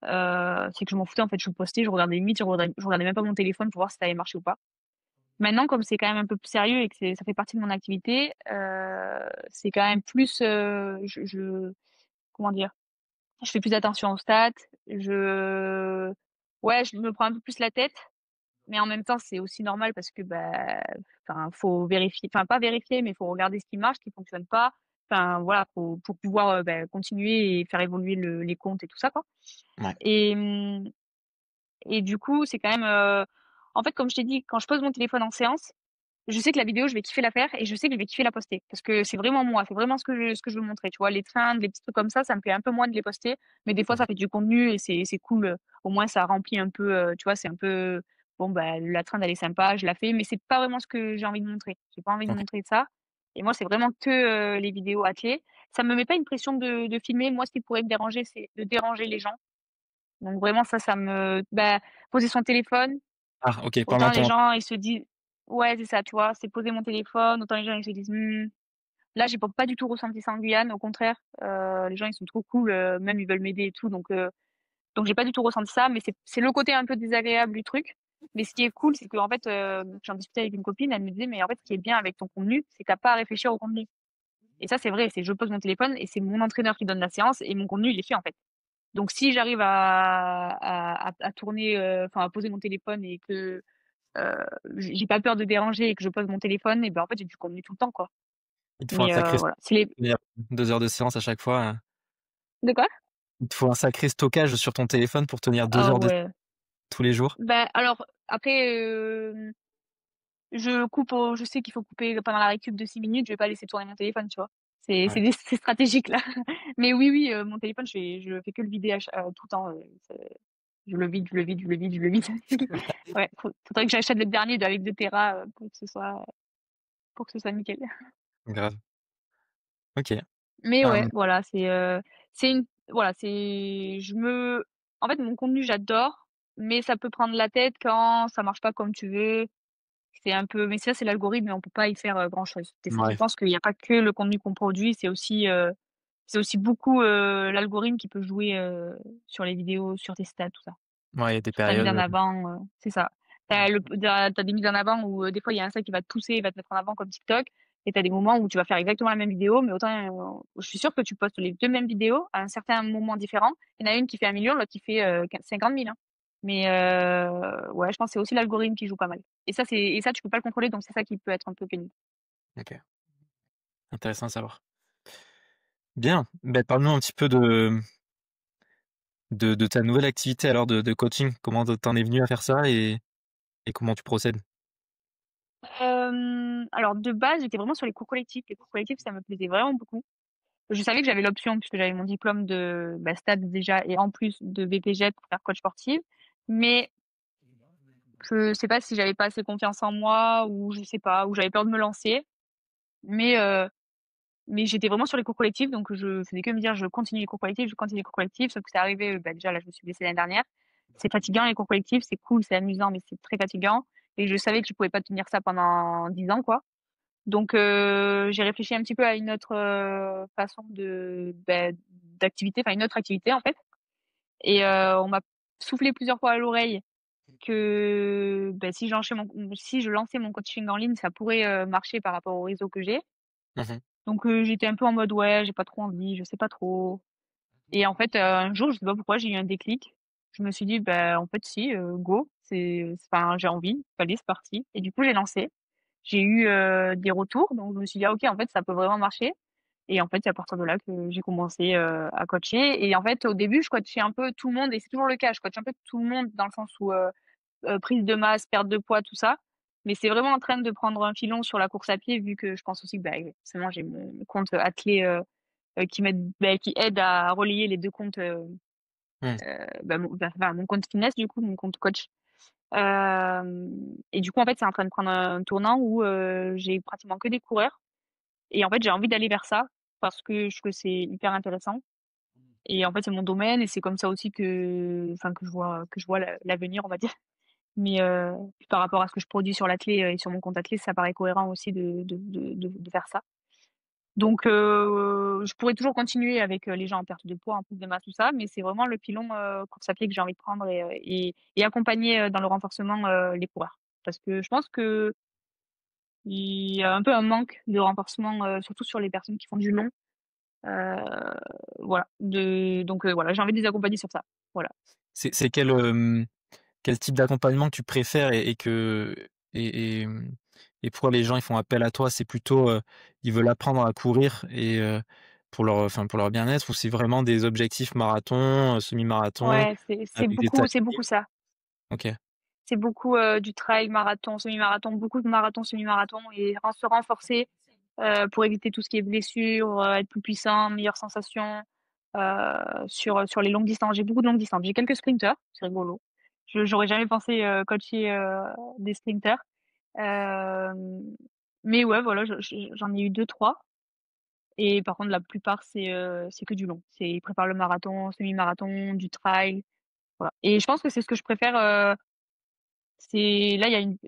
C'est que je m'en foutais, en fait, je postais, je regardais limite, je regardais même pas mon téléphone pour voir si ça allait marcher ou pas. Maintenant, comme c'est quand même un peu plus sérieux et que ça fait partie de mon activité, c'est quand même plus, comment dire, je fais plus attention aux stats, ouais, je me prends un peu plus la tête, mais en même temps, c'est aussi normal parce que, bah, enfin, faut vérifier, enfin, pas vérifier, mais faut regarder ce qui marche, ce qui fonctionne pas. Enfin, voilà, pour pouvoir, bah, continuer et faire évoluer les comptes et tout ça, quoi. Ouais. Et, et du coup, c'est quand même, en fait, comme je t'ai dit, quand je pose mon téléphone en séance, je sais que la vidéo, je vais kiffer la faire et je sais que je vais kiffer la poster parce que c'est vraiment moi, c'est vraiment ce que je veux montrer, tu vois. Les trends, les petits trucs comme ça me fait un peu moins de les poster, mais des fois, Mhm. ça fait du contenu et c'est cool. Au moins, ça remplit un peu, tu vois, c'est un peu, bon, bah, la trend, elle est sympa, je la fais, mais c'est pas vraiment ce que j'ai envie de montrer. J'ai pas envie de Ok. montrer ça. Et moi, c'est vraiment que les vidéos attelées. Ça me met pas une pression de filmer. Moi, ce qui pourrait me déranger, c'est de déranger les gens. Donc vraiment, ça me, bah, poser son téléphone, Ah, ok, pendant autant les ton... gens, ils se disent, ouais, c'est ça, tu vois, c'est poser mon téléphone, autant les gens, ils se disent, là, j'ai pas du tout ressenti ça en Guyane, au contraire, les gens, ils sont trop cool, même ils veulent m'aider et tout, donc j'ai pas du tout ressenti ça, mais c'est le côté un peu désagréable du truc. Mais ce qui est cool, c'est qu'en fait, j'en discutais avec une copine, elle me disait, mais en fait, ce qui est bien avec ton contenu, c'est que t'as pas à réfléchir au contenu. Et ça, c'est vrai, c'est je pose mon téléphone et c'est mon entraîneur qui donne la séance et mon contenu, il est fait, en fait. Donc si j'arrive à tourner, enfin, à poser mon téléphone et que j'ai pas peur de déranger et que je pose mon téléphone, et ben en fait j'ai du contenu tout le temps, quoi. Il te faut un Mais sacré... voilà, c'est les. 2 heures de séance à chaque fois. De quoi? Il te faut un sacré stockage sur ton téléphone pour tenir deux Ah heures de ouais. tous les jours. Ben alors après, je sais qu'il faut couper pendant la récup de 6 minutes, je vais pas laisser tourner mon téléphone, tu vois. Ouais. C'est stratégique là. Mais oui, oui, mon téléphone, je fais que le vider tout le temps. Je le vide, je le vide, je le vide, je le vide. Ouais, faudrait que j'achète le dernier avec 2 Tera pour que ce soit nickel. Grave. Ok. Mais ouais, Hum, voilà, c'est une, voilà, en fait, mon contenu, j'adore, mais ça peut prendre la tête quand ça marche pas comme tu veux. C'est un peu, mais ça, c'est l'algorithme et on peut pas y faire grand-chose. Je ouais. pense qu'il n'y a pas que le contenu qu'on produit, c'est aussi beaucoup l'algorithme qui peut jouer sur les vidéos, sur tes stats, tout ça. Ouais, il y a des Sur ta mise périodes. en avant, c'est ça. T'as des mises en avant où des fois il y a un site qui va te pousser, il va te mettre en avant comme TikTok, et t'as des moments où tu vas faire exactement la même vidéo, mais autant je suis sûre que tu postes les deux mêmes vidéos à un certain moment différent. Il y en a une qui fait 1 million, l'autre qui fait 50 000. Hein. Mais ouais, je pense que c'est aussi l'algorithme qui joue pas mal. Et ça tu peux pas le contrôler, donc c'est ça qui peut être un peu pénible. Ok. Intéressant à savoir. Bien. Ben, parle-nous un petit peu de ta nouvelle activité alors de coaching. Comment t'en es venu à faire ça et comment tu procèdes? Alors de base, j'étais vraiment sur les cours collectifs. Les cours collectifs, ça me plaisait vraiment beaucoup. Je savais que j'avais l'option puisque j'avais mon diplôme de STAD déjà et en plus de BPJET pour faire coach sportive. Mais je sais pas si j'avais pas assez confiance en moi ou je sais pas, ou j'avais peur de me lancer. Mais, euh, mais j'étais vraiment sur les cours collectifs, donc je faisais que me dire je continue les cours collectifs, je continue les cours collectifs. Sauf que c'est arrivé, bah, déjà là je me suis blessée l'année dernière. C'est fatigant les cours collectifs, c'est cool, c'est amusant, mais c'est très fatigant. Et je savais que je pouvais pas tenir ça pendant 10 ans, quoi. Donc, j'ai réfléchi un petit peu à une autre façon d'activité, enfin une autre activité en fait. Et on m'a soufflé plusieurs fois à l'oreille que si je lançais mon coaching en ligne, ça pourrait marcher par rapport au réseau que j'ai. Mhm. Donc, j'étais un peu en mode ouais, j'ai pas trop envie, je sais pas trop. Et en fait, un jour, je sais pas pourquoi, j'ai eu un déclic. Je me suis dit, bah, en fait, si, go, enfin, j'ai envie, allez, c'est parti. Et du coup, j'ai lancé. J'ai eu des retours, donc je me suis dit, ah, ok, en fait, ça peut vraiment marcher. Et en fait, c'est à partir de là que j'ai commencé à coacher. Et en fait, au début, je coachais un peu tout le monde, et c'est toujours le cas. Je coach un peu tout le monde dans le sens où prise de masse, perte de poids, tout ça. Mais c'est vraiment en train de prendre un filon sur la course à pied, vu que je pense aussi que bah, forcément, j'ai mon compte athlé qui aide à relier les deux comptes, Mhm. enfin, mon compte fitness, du coup, mon compte coach. Et du coup, en fait, c'est en train de prendre un tournant où j'ai pratiquement que des coureurs. Et en fait, j'ai envie d'aller vers ça parce que je trouve que c'est hyper intéressant. Et en fait, c'est mon domaine et c'est comme ça aussi que je vois l'avenir, on va dire. Mais puis par rapport à ce que je produis sur l'athlé et sur mon compte athlé, ça paraît cohérent aussi de faire ça. Donc je pourrais toujours continuer avec les gens en perte de poids, en prise de masse, tout ça, mais c'est vraiment le pilon course à pied que j'ai envie de prendre et accompagner dans le renforcement les coureurs. Parce que je pense que il y a un peu un manque de renforcement, surtout sur les personnes qui font du long. Euh, voilà. Donc voilà, j'ai envie de les accompagner sur ça. Voilà. C'est quel type d'accompagnement que tu préfères et pourquoi les gens ils font appel à toi? C'est plutôt, ils veulent apprendre à courir pour leur bien-être ou c'est vraiment des objectifs marathon, semi-marathon Ouais, avec des c'est timings? beaucoup ça. OK, C'est beaucoup du trail, marathon, semi-marathon, beaucoup de marathons, semi-marathon et se renforcer pour éviter tout ce qui est blessure, être plus puissant, meilleure sensation sur les longues distances. J'ai beaucoup de longues distances. J'ai quelques sprinteurs, c'est rigolo. J'aurais jamais pensé coacher des sprinteurs. Euh, mais ouais, voilà, j'en ai eu deux, trois. Et par contre, la plupart, c'est que du long. Ils préparent le marathon, semi-marathon, du trail. Voilà. Et je pense que c'est ce que je préfère. Là, il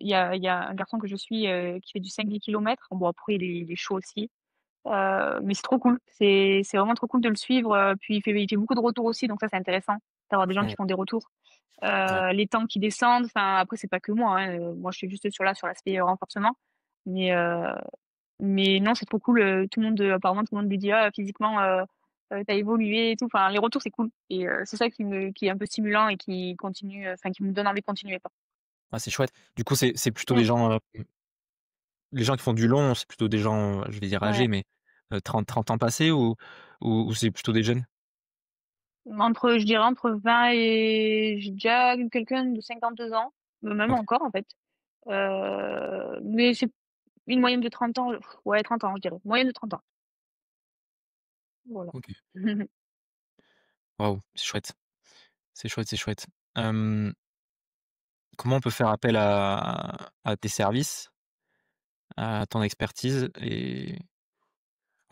y a un garçon que je suis qui fait du 5-10 kilomètres. Bon, après, il est chaud aussi. Mais c'est trop cool. C'est vraiment trop cool de le suivre. Puis il fait beaucoup de retours aussi, donc ça, c'est intéressant d'avoir des gens qui mmh, font des retours. ouais, Les temps qui descendent. Enfin, après, c'est pas que moi. Hein. Moi, je suis juste sur l'aspect renforcement. Mais, euh, mais non, c'est trop cool. Apparemment, tout le monde lui dit, ah, physiquement, t'as évolué et tout. Enfin, les retours, c'est cool. Et c'est ça qui est un peu stimulant et qui continue, qui me donne envie de continuer, quoi. ah, c'est chouette. Du coup, c'est plutôt Mm. les gens qui font du long, c'est plutôt des gens, je vais dire âgés, Ouais. mais 30 ans passés ou c'est plutôt des jeunes? Je dirais entre 20 et j'ai déjà eu quelqu'un de 52 ans, même OK, encore en fait. Mais c'est une moyenne de 30 ans. Ouais, 30 ans, je dirais. Moyenne de 30 ans. Voilà. OK. Waouh, c'est chouette. C'est chouette, c'est chouette. Hem, comment on peut faire appel à tes services, à ton expertise et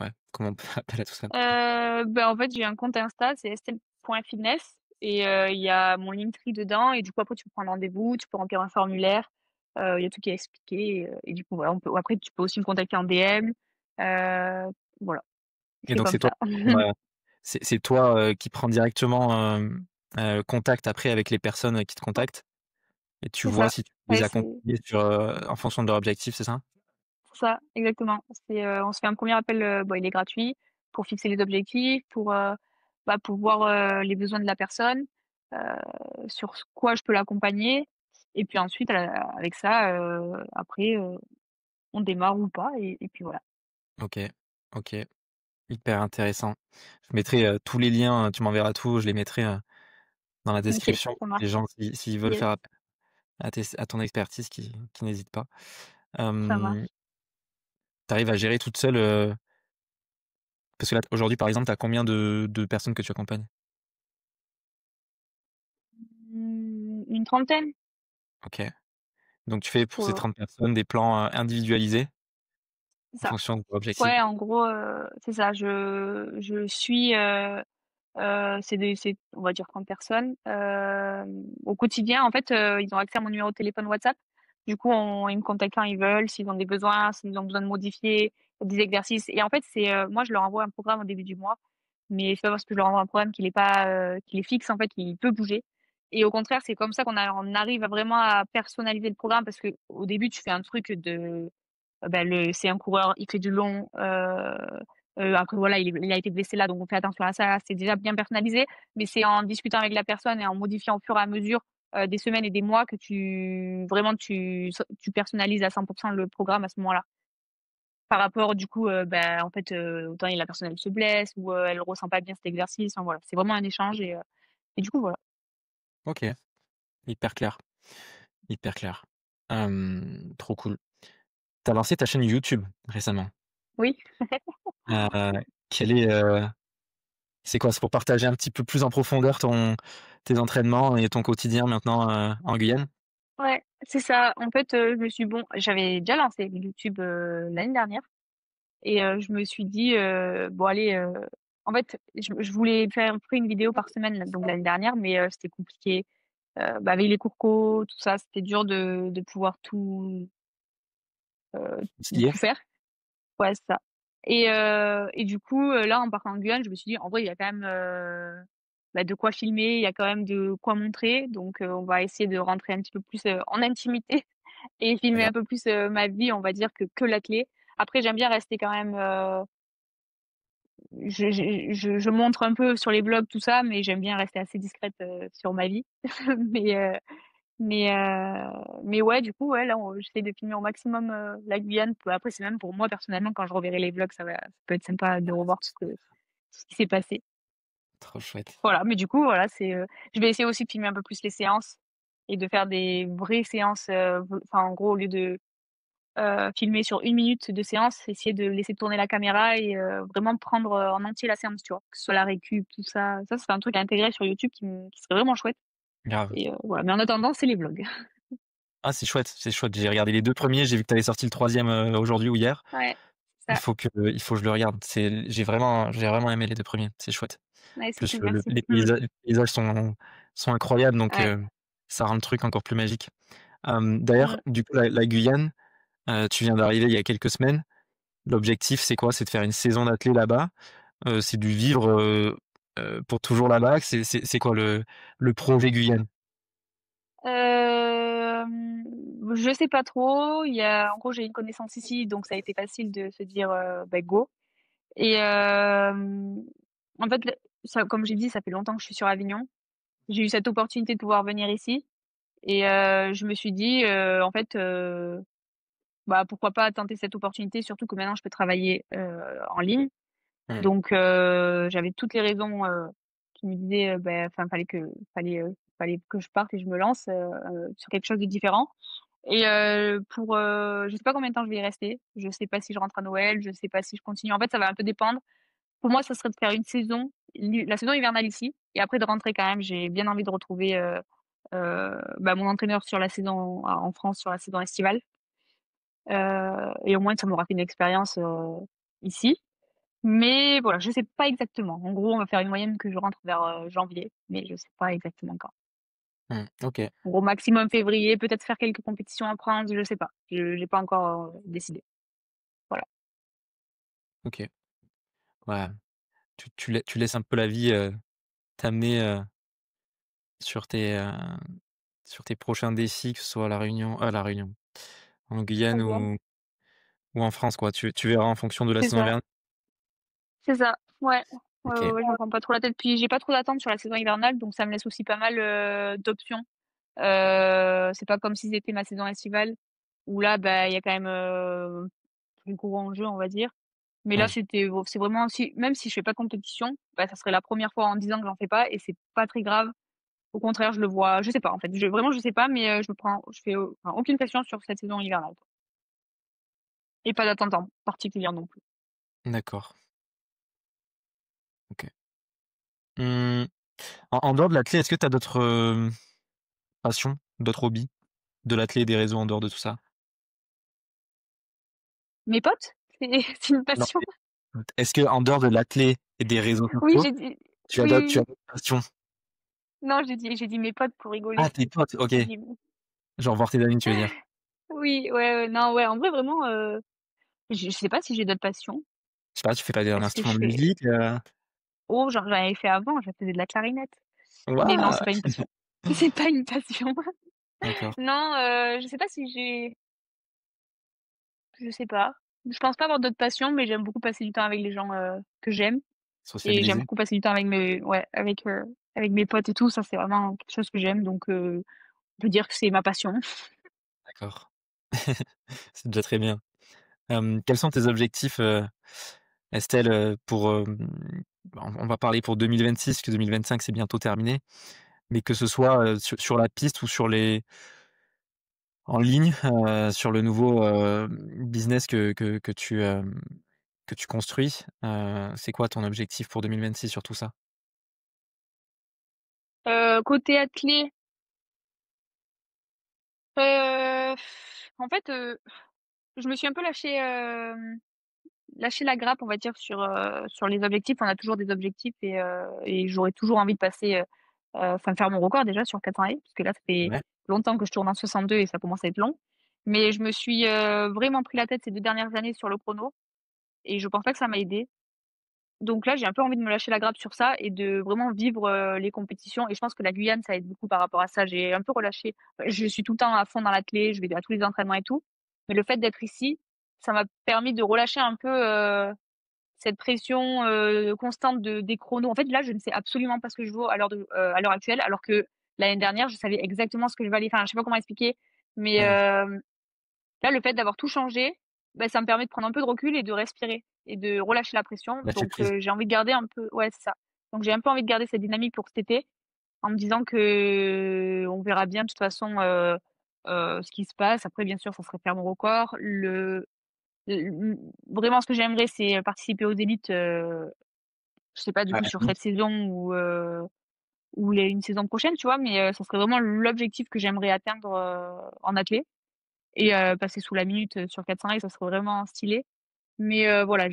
ouais, comment on peut faire appel à tout ça? Ben, en fait, j'ai un compte Insta, c'est estelle.fitness et il y a mon Linktree dedans et du coup après tu peux prendre rendez-vous, tu peux remplir un formulaire, il y a tout qui est expliqué et du coup voilà, après tu peux aussi me contacter en DM, heu, voilà, Et c'est donc comme c'est toi ça. c'est toi, qui prends directement, contact après avec les personnes, qui te contactent et tu C'est vois ça. si tu peux les Ouais, accompagner en fonction de leur objectif, c'est ça? c'est ça, exactement. On se fait un premier appel, bon, il est gratuit pour fixer les objectifs, pour voir les besoins de la personne, euh, sur quoi je peux l'accompagner. Et puis ensuite, avec ça, après, on démarre ou pas. Et puis voilà. OK, OK, hyper intéressant. Je mettrai, tous les liens, tu m'enverras tout, je les mettrai, dans la Ok, description ça pour les marche. gens s'ils veulent Yes, faire appel à ton expertise qui n'hésitent pas. ça Hem, marche. tu arrives à gérer toute seule, parce que là, aujourd'hui, par exemple, tu as combien de personnes que tu accompagnes? Une trentaine. OK. Donc tu fais pour ces Voilà. 30 personnes des plans, individualisés C'est en ça. fonction de leur objectif? Ouais, en gros, c'est ça. Je suis. On va dire 30 personnes. Au quotidien, en fait, ils ont accès à mon numéro de téléphone WhatsApp. Du coup, ils me contactent quand ils veulent, s'ils ont des besoins, s'ils ont besoin de modifier des exercices. Et en fait, moi, je leur envoie un programme au début du mois, mais c'est pas parce que je leur envoie un programme qu'il est fixe, en fait, qu'il peut bouger. Et au contraire, c'est comme ça on arrive vraiment à personnaliser le programme parce que au début, tu fais un truc c'est un coureur, il fait du long. Après, voilà, il a été blessé là, donc on fait attention à ça. C'est déjà bien personnalisé, mais c'est en discutant avec la personne et en modifiant au fur et à mesure des semaines et des mois que tu personnalises à 100% le programme à ce moment-là. Par rapport, du coup, en fait, autant la personne elle se blesse ou elle ressent pas bien cet exercice. Enfin, voilà, c'est vraiment un échange et du coup, voilà. OK, hyper clair, hyper clair. Trop cool. Tu as lancé ta chaîne YouTube récemment. Oui. Heu, quel est, c'est quoi? C'est pour partager un petit peu plus en profondeur tes entraînements et ton quotidien maintenant, en Guyane? Ouais, c'est ça. En fait, j'avais déjà lancé YouTube l'année dernière. Et je me suis dit, bon allez, en fait, je voulais faire une vidéo par semaine, donc l'année dernière, mais c'était compliqué. avec les cours co, tout ça, c'était dur de pouvoir heu, Concilier? tout faire. Ouais, c'est ça. Et du coup, là, en partant en Guyane, je me suis dit: «En vrai, il y a quand même, de quoi filmer, il y a quand même de quoi montrer, donc on va essayer de rentrer un petit peu plus, en intimité et filmer D'accord. un peu plus, ma vie, on va dire, que l'athlé». Après, j'aime bien rester quand même, je montre un peu sur les vlogs, tout ça, mais j'aime bien rester assez discrète, sur ma vie. Mais heu mais mais ouais, du coup, ouais, là, on j'essaie de filmer au maximum, la Guyane. Après, c'est même pour moi, personnellement, quand je reverrai les vlogs, ça peut être sympa de revoir tout ce qui s'est passé. Trop chouette. Voilà, mais du coup, voilà, je vais essayer aussi de filmer un peu plus les séances et de faire des vraies séances, enfin, en gros, au lieu de, filmer sur 1 minute de séance, essayer de laisser tourner la caméra et vraiment prendre, en entier la séance, tu vois? Que ce soit la récup, tout ça. Ça, c'est un truc à intégrer sur YouTube qui serait vraiment chouette Grave. et voilà, mais en attendant, c'est les vlogs. Ah, c'est chouette, c'est chouette. J'ai regardé les 2 premiers, j'ai vu que tu avais sorti le troisième aujourd'hui ou hier. Ouais, c'est ça. Il faut que je le regarde. J'ai vraiment aimé les 2 premiers, c'est chouette. Ouais, En c'est plus, cool, merci. les paysages sont incroyables, donc Ouais. ça rend le truc encore plus magique. D'ailleurs, Mmh. du coup, la Guyane, tu viens d'arriver il y a quelques semaines. L'objectif, c'est quoi? C'est de faire une saison d'athlée là-bas? C'est de vivre, pour toujours là-bas? C'est quoi le projet Guyane? Je sais pas trop. En gros, j'ai une connaissance ici, donc ça a été facile de se dire, go. Et en fait, ça, comme j'ai dit, ça fait longtemps que je suis sur Avignon. J'ai eu cette opportunité de pouvoir venir ici et je me suis dit, en fait, pourquoi pas tenter cette opportunité, surtout que maintenant je peux travailler, en ligne. Mmh. Donc j'avais toutes les raisons, qui me disaient, enfin fallait que je parte et je me lance, sur quelque chose de différent. Et je sais pas combien de temps je vais y rester. Je sais pas si je rentre à Noël, je sais pas si je continue. En fait, ça va un peu dépendre. Pour moi, ça serait de faire une saison, la saison hivernale ici et après de rentrer quand même. J'ai bien envie de retrouver, mon entraîneur sur la saison en France, sur la saison estivale, et au moins ça m'aura fait une expérience, ici. Mais voilà, je sais pas exactement. En gros, on va faire une moyenne que je rentre vers, janvier, mais je sais pas exactement quand. Mmh. OK. En gros, maximum février, peut-être faire quelques compétitions en France, je sais pas. Je J'ai pas encore, décidé. Voilà. OK. Ouais. Tu laisses un peu la vie, t'amener, sur tes prochains défis, que ce soit à La Réunion, en Guyane Très bien. ou en France, quoi. Tu verras en fonction de la C'est saison ça, hivernale? c'est ça. Ouais. Ouais, ouais, OK. ouais, je me prends pas trop la tête. Puis j'ai pas trop d'attentes sur la saison hivernale, donc ça me laisse aussi pas mal, d'options. C'est pas comme si c'était ma saison estivale où là, il y a quand même, plus gros enjeu, on va dire. Mais là, Oui. c'est vraiment si même si je fais pas de compétition, ça serait la première fois en 10 ans que j'en fais pas et c'est pas très grave. Au contraire, je sais pas en fait. Je sais pas, mais je fais, enfin, aucune pression sur cette saison hivernale, quoi. Et pas d'attente en particulière non plus. D'accord. OK. Mmh, en dehors de l'athlé, est-ce que tu as d'autres, passions, d'autres hobbies? De l'athlé et des réseaux en dehors de tout ça? Mes potes? C'est c'est une Non, passion? mais est-ce qu'en dehors de l'athlé et des réseaux Oui, sociaux, j'ai dit oui, tu as oui. d'autres passions? Non, j'ai dit mes potes pour Ah, rigoler. tes potes, OK. J'ai dit Genre voir tes amis, tu veux dire? oui, ouais, ouais, non, ouais, en vrai, vraiment, je sais pas si j'ai d'autres passions. Je sais pas, tu fais pas d'un Est-ce que je instrument de fais musique, oh, j'en avais fait avant, je faisais de la clarinette. Mais non, Waouh! c'est pas une passion. C'est pas une passion. D'accord. Non, je sais pas si je sais pas. Je pense pas avoir d'autres passions, mais j'aime beaucoup passer du temps avec les gens, que j'aime et j'aime Sociabiliser? beaucoup passer du temps avec mes potes et tout. Ça, c'est vraiment quelque chose que j'aime donc on peut dire que c'est ma passion. D'accord. C'est déjà très bien. Quels sont tes objectifs, Estelle, pour, on va parler pour 2026, parce que 2025 c'est bientôt terminé, mais que ce soit, sur la piste ou en ligne, sur le nouveau, business que tu construis, c'est quoi ton objectif pour 2026 sur tout ça? Côté athlé, heu, en fait, je me suis un peu lâché la grappe, on va dire, sur les objectifs. On a toujours des objectifs et j'aurais toujours envie de passer, enfin faire mon record déjà sur 400 parce que là, ça fait Ouais. longtemps que je tourne en 62 et ça commence à être long. Mais je me suis, vraiment pris la tête ces 2 dernières années sur le chrono et je pense pas que ça m'a aidée. Donc là, j'ai un peu envie de me lâcher la grappe sur ça et de vraiment vivre, les compétitions et je pense que la Guyane, ça aide beaucoup par rapport à ça. J'ai un peu relâché. Je suis tout le temps à fond dans l'athlé, je vais à tous les entraînements et tout. Mais le fait d'être ici, ça m'a permis de relâcher un peu, cette pression, constante des chronos. En fait, là, je ne sais absolument pas ce que je vaux à l'heure actuelle, alors que l'année dernière, je savais exactement ce que je valais. Enfin, je sais pas comment expliquer, mais Ouais. là, le fait d'avoir tout changé, bah, ça me permet de prendre un peu de recul et de respirer et de relâcher la pression. Lâcher Donc, prise. j'ai envie de garder un peu, ouais, c'est ça. Donc, j'ai un peu envie de garder cette dynamique pour cet été, en me disant que on verra bien de toute façon, ce qui se passe. Après, bien sûr, ça serait faire mon record. Le vraiment, ce que j'aimerais, c'est participer aux élites. Je sais pas du Ouais, coup sur cette saison ou les une saison prochaine, tu vois? Mais, ça serait vraiment l'objectif que j'aimerais atteindre, en athlée et passer sous la minute, sur 400 et ça serait vraiment stylé. Mais, voilà,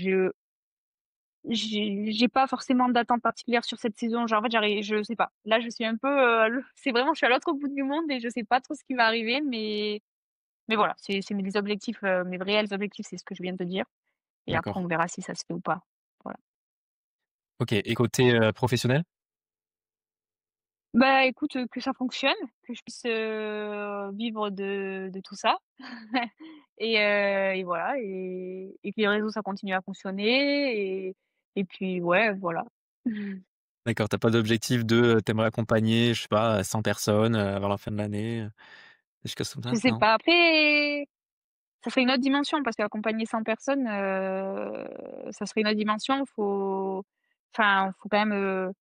j'ai pas forcément d'attente particulière sur cette saison. Genre, en fait, je sais pas. Là, je suis un peu, c'est vraiment je suis à l'autre bout du monde et je sais pas trop ce qui va arriver, mais voilà, c'est mes objectifs, mes réels objectifs, c'est ce que je viens de te dire et après d'accord. on verra si ça se fait ou pas. Voilà. OK et côté, professionnel? Bah, écoute, que ça fonctionne, que je puisse, vivre de tout ça et voilà et que les réseaux, ça continue à fonctionner et puis ouais, voilà. D'accord, tu pas d'objectif de, tu accompagner, je sais pas, 100 personnes, avant la fin de l'année, des choses comme Je ça, sais non? pas, après, ça serait une autre dimension parce qu'accompagner 100 personnes, ça serait une autre dimension. Faut quand même,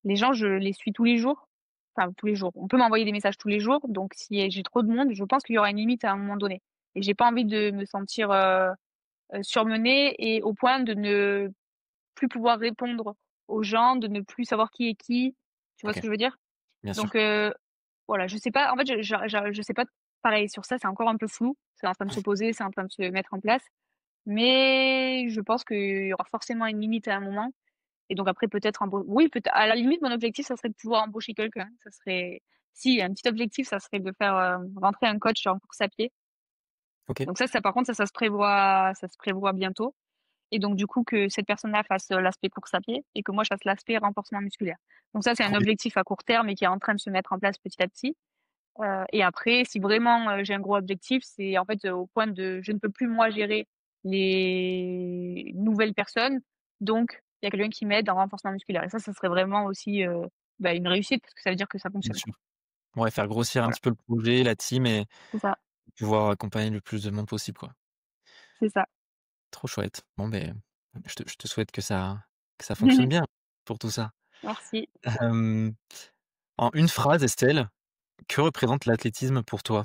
les gens, je les suis tous les jours. Enfin, tous les jours. On peut m'envoyer des messages tous les jours, donc si j'ai trop de monde, je pense qu'il y aura une limite à un moment donné et j'ai pas envie de me sentir, surmenée et au point de ne plus pouvoir répondre aux gens, de ne plus savoir qui est qui. Tu vois ce OK, que je veux dire? bien sûr. Donc voilà, je sais pas, en fait, je sais pas pareil sur ça, c'est encore un peu flou. C'est en train de se poser, c'est en train de se mettre en place, mais je pense qu'il y aura forcément une limite à un moment et donc après peut-être oui, peut à la limite, mon objectif, ça serait de pouvoir embaucher quelqu'un. Ça serait si, un petit objectif, ça serait de faire, rentrer un coach en course à pied. OK. Donc ça par contre, ça se prévoit bientôt. Et donc du coup que cette personne-là fasse, l'aspect course à pied et que moi je fasse l'aspect renforcement musculaire. Donc ça, c'est un Trop bien. objectif à court terme et qui est en train de se mettre en place petit à petit. Et après si vraiment, j'ai un gros objectif, c'est en fait, au point de je ne peux plus moi gérer les nouvelles personnes, donc il y a quelqu'un qui m'aide en renforcement musculaire et ça serait vraiment aussi, bah, une réussite parce que ça veut dire que ça Bien fonctionne, quoi. sûr. Ouais, faire grossir un Voilà, petit peu le projet, la team et c'est ça, pouvoir accompagner le plus de monde possible, quoi. c'est ça. Trop chouette. Bon, ben je te souhaite que ça fonctionne bien pour tout ça. Merci. Hem, en une phrase, Estelle, que représente l'athlétisme pour toi?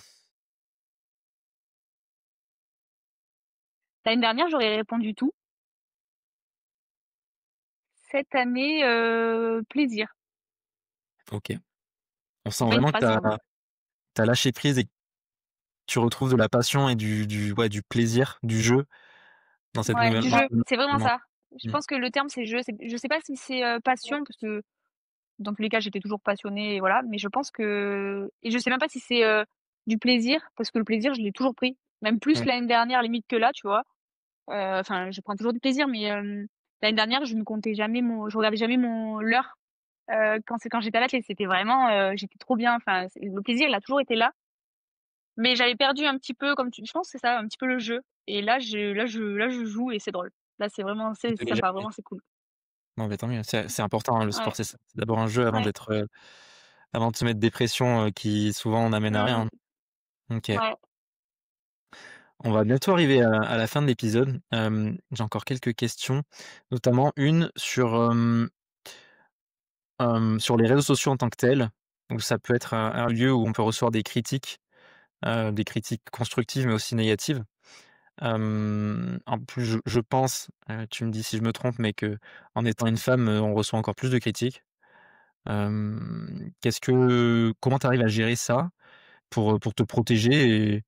L'année dernière, j'aurais répondu tout. Cette année, plaisir, OK. On sent pas une vraiment que phrase, vraiment. tu as lâché prise et que tu retrouves de la passion et du plaisir, du jeu dans cette Ouais, nouvelle du dans jeu, ce nouvel c'est vraiment environnement. ça. Je Mmh. pense que le terme c'est jeu, je sais pas si c'est, passion parce que dans tous les cas j'étais toujours passionnée et voilà, mais je pense que et je sais même pas si c'est, du plaisir parce que le plaisir je l'ai toujours pris, même plus Ouais, que l'année dernière limite que là, tu vois? Enfin je prends toujours du plaisir mais, l'année dernière je regardais jamais l'heure, quand j'étais à l'athlé, c'était vraiment, j'étais trop bien, enfin le plaisir il a toujours été là, mais j'avais perdu un petit peu comme tu je pense que c'est ça, un petit peu le jeu et là je joue et c'est drôle. Là tu c'est te l'es sympa, jamais vraiment c'est cool. bon, bah, tant mieux, c'est important, hein, le Ouais, sport, c'est ça. C'est d'abord un jeu ouais. avant de se mettre des pressions, qui souvent n'amènent à rien. Mmh. OK. Ouais. On va bientôt arriver à la fin de l'épisode. J'ai encore quelques questions, notamment une sur les réseaux sociaux en tant que tels, où ça peut être un lieu où on peut recevoir des critiques constructives, mais aussi négatives. En plus, je pense, tu me dis si je me trompe, mais que en étant une femme, on reçoit encore plus de critiques. Comment tu arrives à gérer ça pour te protéger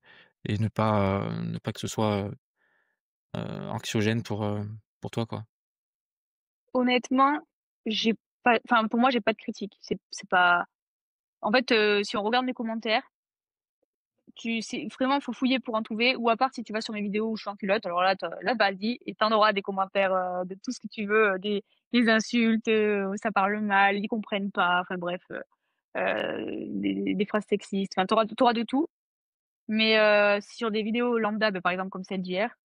et ne pas que ce soit, anxiogène pour toi, quoi? Honnêtement, j'ai enfin, pour moi, j'ai pas de critique. C'est pas en fait, si on regarde mes commentaires, c'est vraiment, faut fouiller pour en trouver, ou à part si tu vas sur mes vidéos où je suis en culotte, alors là, vas-y, et t'en auras des commentaires de tout ce que tu veux, des insultes, ça parle mal, ils comprennent pas, enfin bref, des phrases sexistes, enfin, t'auras de tout. Mais sur des vidéos lambda, bah, par exemple comme celle d'hier,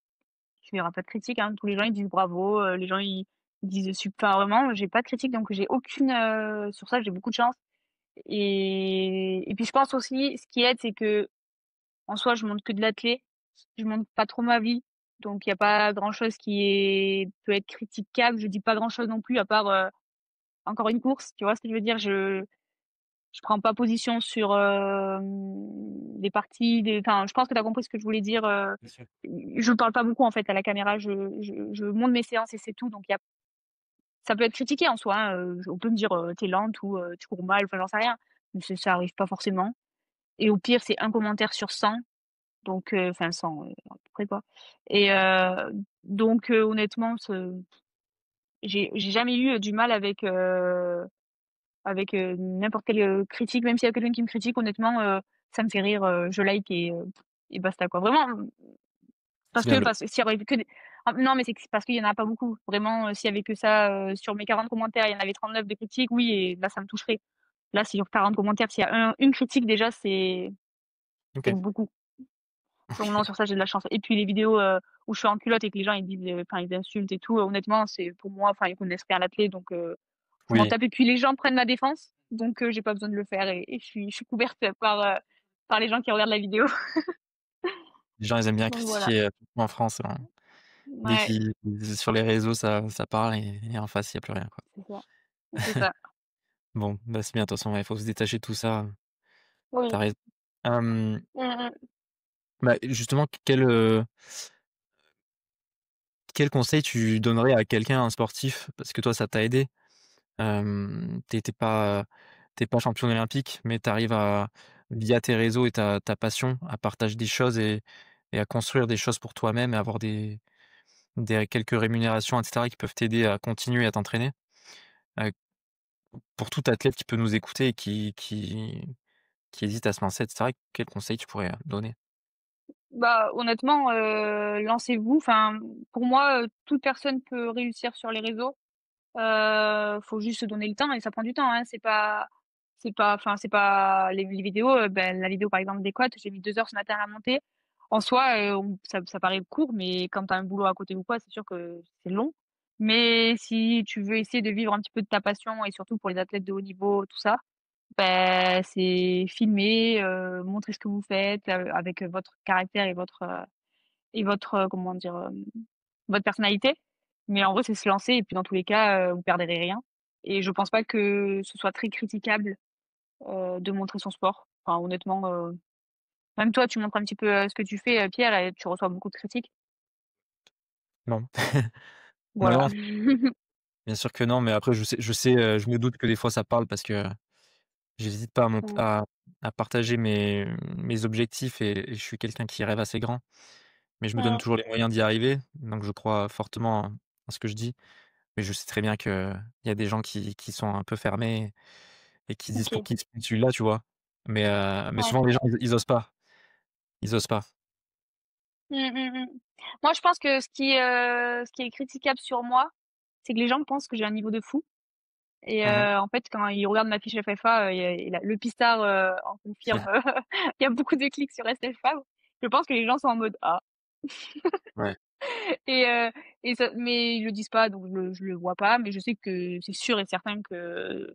tu verras pas de critique, hein. Tous les gens ils disent bravo, les gens ils disent enfin vraiment, j'ai pas de critique, donc j'ai aucune sur ça, j'ai beaucoup de chance. Et puis je pense aussi, ce qui aide, c'est que en soi, je montre que de l'athlé, je montre pas trop ma vie, donc il y a pas grand chose peut être critiquable. Je dis pas grand chose non plus, à part encore une course, tu vois ce que je veux dire. Je prends pas position sur des parties, enfin, je pense que tu as compris ce que je voulais dire. Bien sûr. Je parle pas beaucoup en fait à la caméra, je monte mes séances et c'est tout. Donc ça peut être critiqué en soi, hein. On peut me dire t'es lente ou tu cours mal, enfin j'en sais rien. Mais ça arrive pas forcément. Et au pire, c'est un commentaire sur 100. Donc, enfin 100, à peu près quoi. Et donc, honnêtement, j'ai jamais eu du mal avec n'importe quelle critique, même s'il y a quelqu'un qui me critique, honnêtement, ça me fait rire, je like et basta quoi. Vraiment, C'est bien. parce que s'il y avait que non, mais c'est parce qu'il y en a pas beaucoup. Vraiment, s'il y avait que ça, sur mes 40 commentaires, il y en avait 39 de critiques, oui, et là, ça me toucherait. Là, sur 40 commentaires, s'il y a une critique, déjà, c'est OK. beaucoup. Donc non, OK. sur ça, j'ai de la chance. Et puis les vidéos où je suis en culotte et que les gens ils disent, enfin ils insultent et tout, honnêtement, c'est pour moi, enfin ils connaissent rien à l'athlète, donc je m'en Oui, tape. Et puis les gens prennent ma défense, donc j'ai pas besoin de le faire et je suis couverte par les gens qui regardent la vidéo. les gens, ils aiment bien Donc voilà. critiquer, en France, hein. Dès Ouais, qu'ils sur les réseaux, ça parle et en face, il y a plus rien, quoi. c'est ça. C'est ça. Bon, bah, c'est bien, de toute façon, ouais, il faut se détacher de tout ça, tu Oui. raison. Hem, Mmh. bah, justement, quel conseil tu donnerais à quelqu'un, un sportif? Parce que toi, ça t'a aidé. Tu pas championne olympique, mais tu arrives à, via tes réseaux et ta passion, à partager des choses et à construire des choses pour toi-même et avoir des quelques rémunérations et cetera qui peuvent t'aider à continuer à t'entraîner. Heu, pour tout athlète qui peut nous écouter et qui hésite à se lancer et cetera, quel conseil tu pourrais, donner? Bah, honnêtement, lancez-vous. Enfin, pour moi, toute personne peut réussir sur les réseaux. Faut juste se donner le temps et ça prend du temps, hein. C'est pas les vidéos, ben, la vidéo par exemple des quads, j'ai mis 2 heures ce matin à la monter. En soi, ça paraît court, mais quand tu as un boulot à côté ou quoi, c'est sûr que c'est long. Mais si tu veux essayer de vivre un petit peu de ta passion et surtout pour les athlètes de haut niveau, tout ça, ben c'est filmer, montrer ce que vous faites, avec votre caractère et votre, comment dire? Votre personnalité. Mais en vrai, c'est se lancer et puis dans tous les cas, vous perdrez rien et je pense pas que ce soit très critiquable, de montrer son sport. Enfin honnêtement, même toi, tu montres un petit peu, ce que tu fais, Pierre, et tu reçois beaucoup de critiques. Non. Non, Voilà. non, bien sûr que non, mais après je sais, je me doute que des fois ça parle parce que j'hésite pas Mmh. à partager mes objectifs et je suis quelqu'un qui rêve assez grand, mais je me donne Mmh. toujours les moyens d'y arriver, donc je crois fortement en ce que je dis, mais je sais très bien qu'il y a des gens qui sont un peu fermés et qui se disent: «Pour OK. qui celui-là?» tu vois? Mais Ouais. souvent les gens ils osent pas, ils osent pas. Mmh, mmh mh. Moi, je pense que ce qui est critiquable sur moi, c'est que les gens pensent que j'ai un niveau de fou et Mmh mh. en fait, quand ils regardent ma fiche FFA, il y a le pistard, en confirme, il y a beaucoup de clics sur SFA. Je pense que les gens sont en mode: «Ah». Ouais. Et ça, mais ils le disent pas, donc je le vois pas, mais je sais que c'est sûr et certain que,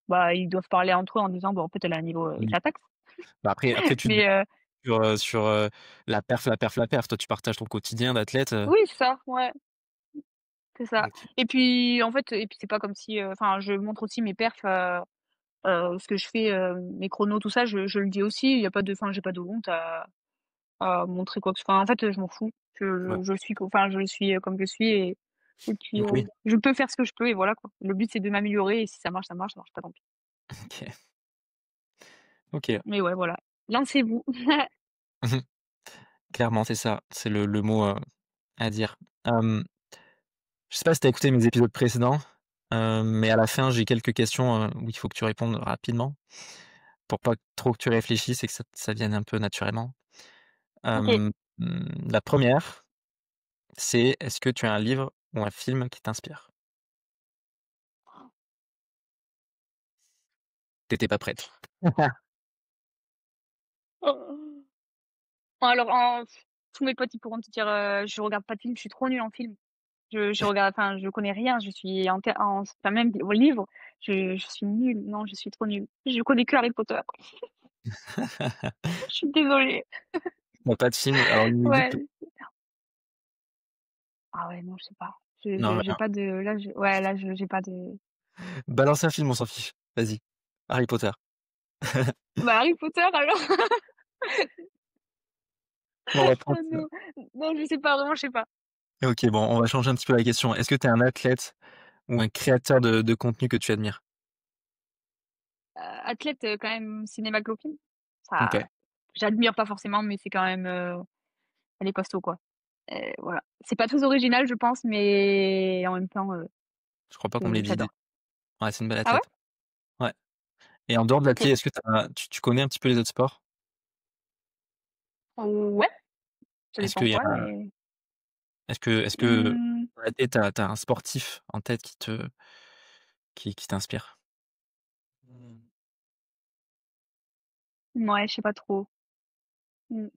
bah, ils doivent parler entre eux en disant: «Bah, en fait, elle a un niveau, Oui. éclataxe». Bah, après tu te Mais sur la perf. Toi tu partages ton quotidien d'athlète, oui, c'est ça, ouais, c'est ça. OK. Et puis, en fait, c'est pas comme si, enfin, je montre aussi mes perfs, ce que je fais, mes chronos, tout ça, je le dis aussi. Il y a pas de enfin, j'ai pas de honte à montrer quoi que ce soit. En fait, je m'en fous. Ouais. Je suis enfin, je suis, comme je suis et puis, Oui. je peux faire ce que je peux et voilà, quoi. Le but, c'est de m'améliorer et si ça marche, ça marche pas, tant pis. OK. OK. Mais ouais, voilà. Lancez-vous. Clairement, c'est ça, c'est le mot, à dire. Je sais pas si tu as écouté mes épisodes précédents, Mais à la fin, j'ai quelques questions, où il faut que tu répondes rapidement pour pas trop que tu réfléchisses et que ça vienne un peu naturellement. OK. La première, c'est est-ce que tu as un livre ou un film qui t'inspire? Tu pas prête. Oh. Alors en tous mes potes, ils pourront te dire, je regarde pas de films, je suis trop nulle en film. Je regarde enfin, je connais rien, je suis en enfin même au livre, je suis nulle. Non, je suis trop nulle. Je connais que Harry Potter. Je suis désolée. Bon, pas de film, alors une musique, Ouais. Ah ouais, non, je sais pas. non, J'ai rien. pas de là, je ouais, là, je j'ai pas de Balance un film, on s'en fiche. Vas-y. Harry Potter. bah, Harry Potter alors? On va prendre Oh non. Non, je sais pas, vraiment, je sais pas. OK, bon, on va changer un petit peu la question. Est-ce que tu es un athlète ou un créateur de contenu que tu admires? Athlète, quand même cinéma-copine. OK, Ça j'admire pas forcément, mais c'est quand même, elle est costaud, quoi. Voilà. C'est pas très original, je pense, mais en même temps, je crois pas qu'on me je l'ait dit. j'adore. Ouais, c'est une belle Ah ouais? athlète. Ouais, et en dehors de OK. l'athlé, est-ce que tu connais un petit peu les autres sports? Ouais, ça Est-ce dépend qu'il y quoi, a mais est-ce que mmh, dans la tête, tu as un sportif en tête qui t'inspire? mouais, je sais pas trop. Mmh,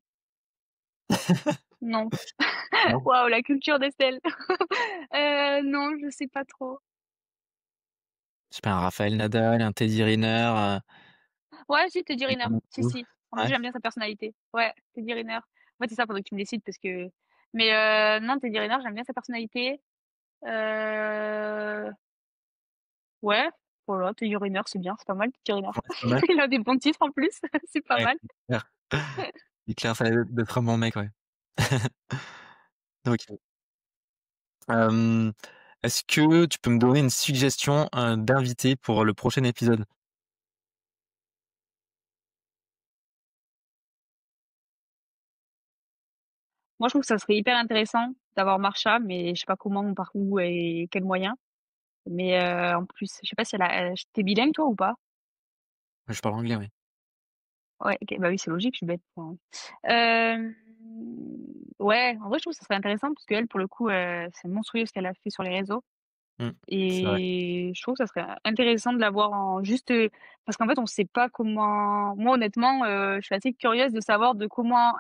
non. Non? Waouh, la culture d'Estelle. Non, je sais pas trop. Je sais pas, un Raphaël Nadal, un Teddy Riner, Ouais, si, Teddy Riner. Victor Si, Hugo? si. En plus, Ouais? j'aime bien sa personnalité. Ouais, Teddy Riner. En fait, c'est ça, faudrait que tu me décides parce que mais non, Teddy Riner, j'aime bien sa personnalité. Heu, ouais, voilà, Teddy Riner, c'est bien, c'est pas mal, Teddy Riner. Ouais, c'est pas mal. Il a des bons titres en plus, c'est pas Ouais, mal. c'est clair. C'est clair, ça a l'air d'être un bon mec, ouais. OK. Hem, est-ce que tu peux me donner une suggestion, d'invité pour le prochain épisode? Moi, je trouve que ça serait hyper intéressant d'avoir Marsha, mais je sais pas comment, par où et quels moyens. Mais en plus, je sais pas si elle a tu bilingue toi ou pas? Je parle anglais, oui. Ouais, OK, bah oui, c'est logique, je suis bête. Enfin, hem, ouais, en vrai, je trouve que ça serait intéressant parce qu'elle, pour le coup, c'est monstrueux ce qu'elle a fait sur les réseaux Mmh, c'est vrai. et je trouve que ça serait intéressant de la voir en juste, parce qu'en fait, on sait pas comment moi, honnêtement, je suis assez curieuse de savoir de comment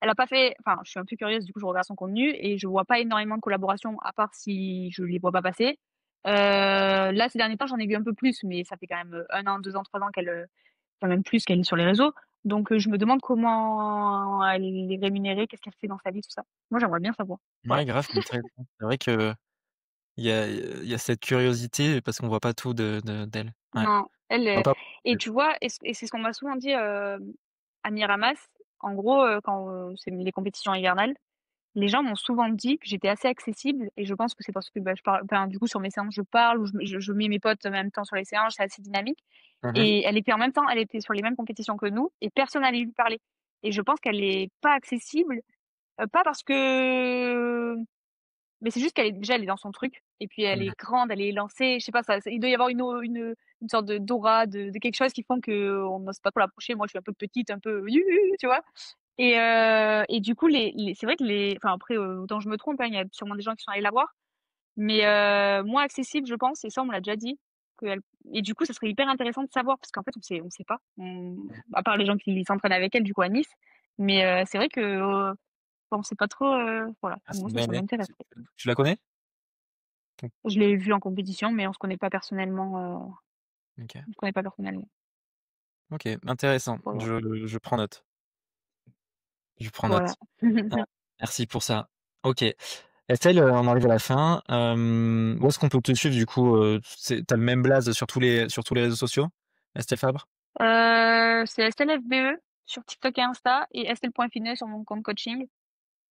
elle a pas fait enfin, je suis un peu curieuse, du coup, je regarde son contenu et je vois pas énormément de collaborations à part si je les vois pas passer. Là, ces derniers temps, j'en ai vu un peu plus, mais ça fait quand même, 1 an, 2 ans, 3 ans qu'elle, enfin même plus qu'elle est sur les réseaux. Donc, je me demande comment elle est rémunérée, qu'est-ce qu'elle fait dans sa vie, tout ça. Moi, j'aimerais bien savoir. Voilà. Ouais, grave, c'est intéressant. C'est vrai qu'il y a cette curiosité parce qu'on voit pas tout d'elle. Ouais. Non, elle, On voit pas et tu vois? Et c'est ce qu'on m'a souvent dit, à Miramas. En gros, quand, c'est les compétitions hivernales, les gens m'ont souvent dit que j'étais assez accessible et je pense que c'est parce que, bah, je parle enfin, du coup, sur mes séances, je parle ou je mets mes potes en même temps sur les séances, c'est assez dynamique mmh. et elle était en même temps, elle était sur les mêmes compétitions que nous et personne n'allait lui parler et je pense qu'elle est pas accessible, pas parce que mais c'est juste qu'elle est déjà, elle est dans son truc et puis elle Mmh. est grande, elle est élancée, je sais pas, il doit y avoir une sorte de d'aura, de quelque chose qui font qu'on n'ose pas trop l'approcher. Moi, je suis un peu petite, un peu tu vois? Et du coup, les c'est vrai que les enfin après, autant je me trompe, hein, il y a sûrement des gens qui sont allés la voir, mais moins accessible, je pense et ça, on me l'a déjà dit qu'elle et du coup, ça serait hyper intéressant de savoir parce qu'en fait, on sait pas. À part les gens qui s'entraînent avec elle, du coup, à Nice, mais c'est vrai que, on sait pas trop, voilà. Ah, c'est Moi, une ça belle mec. Tu m'intéresserait. tu la connais? Mmh. Je l'ai vue en compétition, mais on se connaît pas personnellement, OK. on se connaît pas personnellement. OK, intéressant. Voilà. Je prends note. Je prends Voilà. note. Ah, merci pour ça. OK. Estelle, on arrive à la fin. Où est-ce qu'on peut te suivre du coup, tu le même blaze sur tous les réseaux sociaux? Estelle Fabre? C'est Estelle FBE sur TikTok et Insta et estelle.fitness sur mon compte coaching.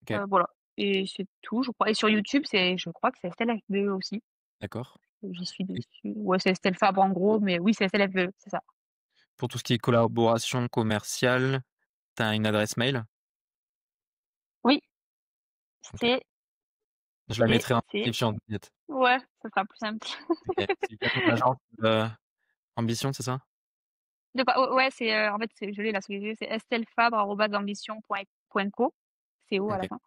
OK, Voilà et c'est tout, je crois et sur YouTube, je crois que c'est Estelle FBE aussi. d'accord. J'y suis Et dessus. Ouais, c'est Estelle Fabre en gros, mais oui, c'est Estelle FBE, c'est ça. pour tout ce qui est collaboration commerciale, tu as une adresse mail? Oui, OK. c'est Je la Et mettrai en c'est description, t'inquiète. ouais, ça sera plus simple. OK. C'est via ton agence, Ambition, c'est ça? De quoi? Ouais, c'est, en fait, c'est je l'ai là sous les yeux, c'est estelfabre@ambition.co, CO à la OK, fin.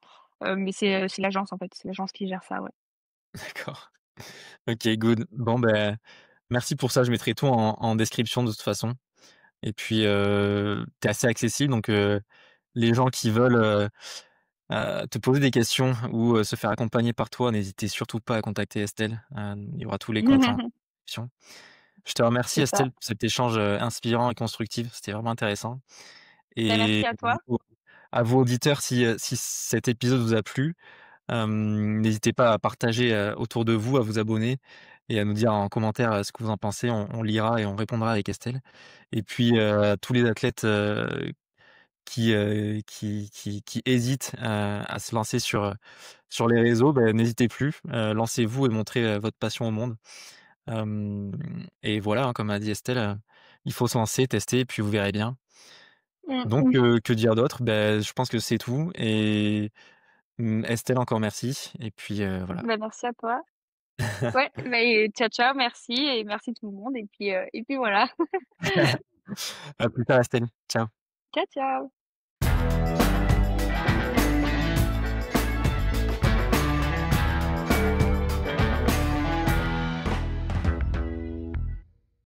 Mais c'est l'agence, en fait, c'est l'agence qui gère ça, ouais. d'accord. OK, good. Bon, ben, merci pour ça. Je mettrai tout en description de toute façon et puis, tu es assez accessible donc, les gens qui veulent, te poser des questions ou, se faire accompagner par toi, n'hésitez surtout pas à contacter Estelle. Il y aura tous les contacts en description. Je te remercie C'est ça. Estelle pour cet échange, inspirant et constructif. C'était vraiment intéressant Bah, et merci à toi. à vous auditeurs si cet épisode vous a plu, n'hésitez pas à partager, autour de vous, à vous abonner et à nous dire en commentaire, ce que vous en pensez. On lira et on répondra avec Estelle et puis, tous les athlètes, qui hésitent, à se lancer sur les réseaux, bah, n'hésitez plus, lancez-vous et montrez, votre passion au monde. Hem et voilà, hein, comme a dit Estelle, il faut se lancer, tester et puis vous verrez bien. Mmh. Donc, que dire d'autre? Beh, je pense que c'est tout et Estelle, encore merci et puis, voilà. Bah, merci à toi. Ouais, bah, et ciao, ciao, merci et merci tout le monde et puis voilà. À plus tard Estelle. Ciao. Ciao, ciao.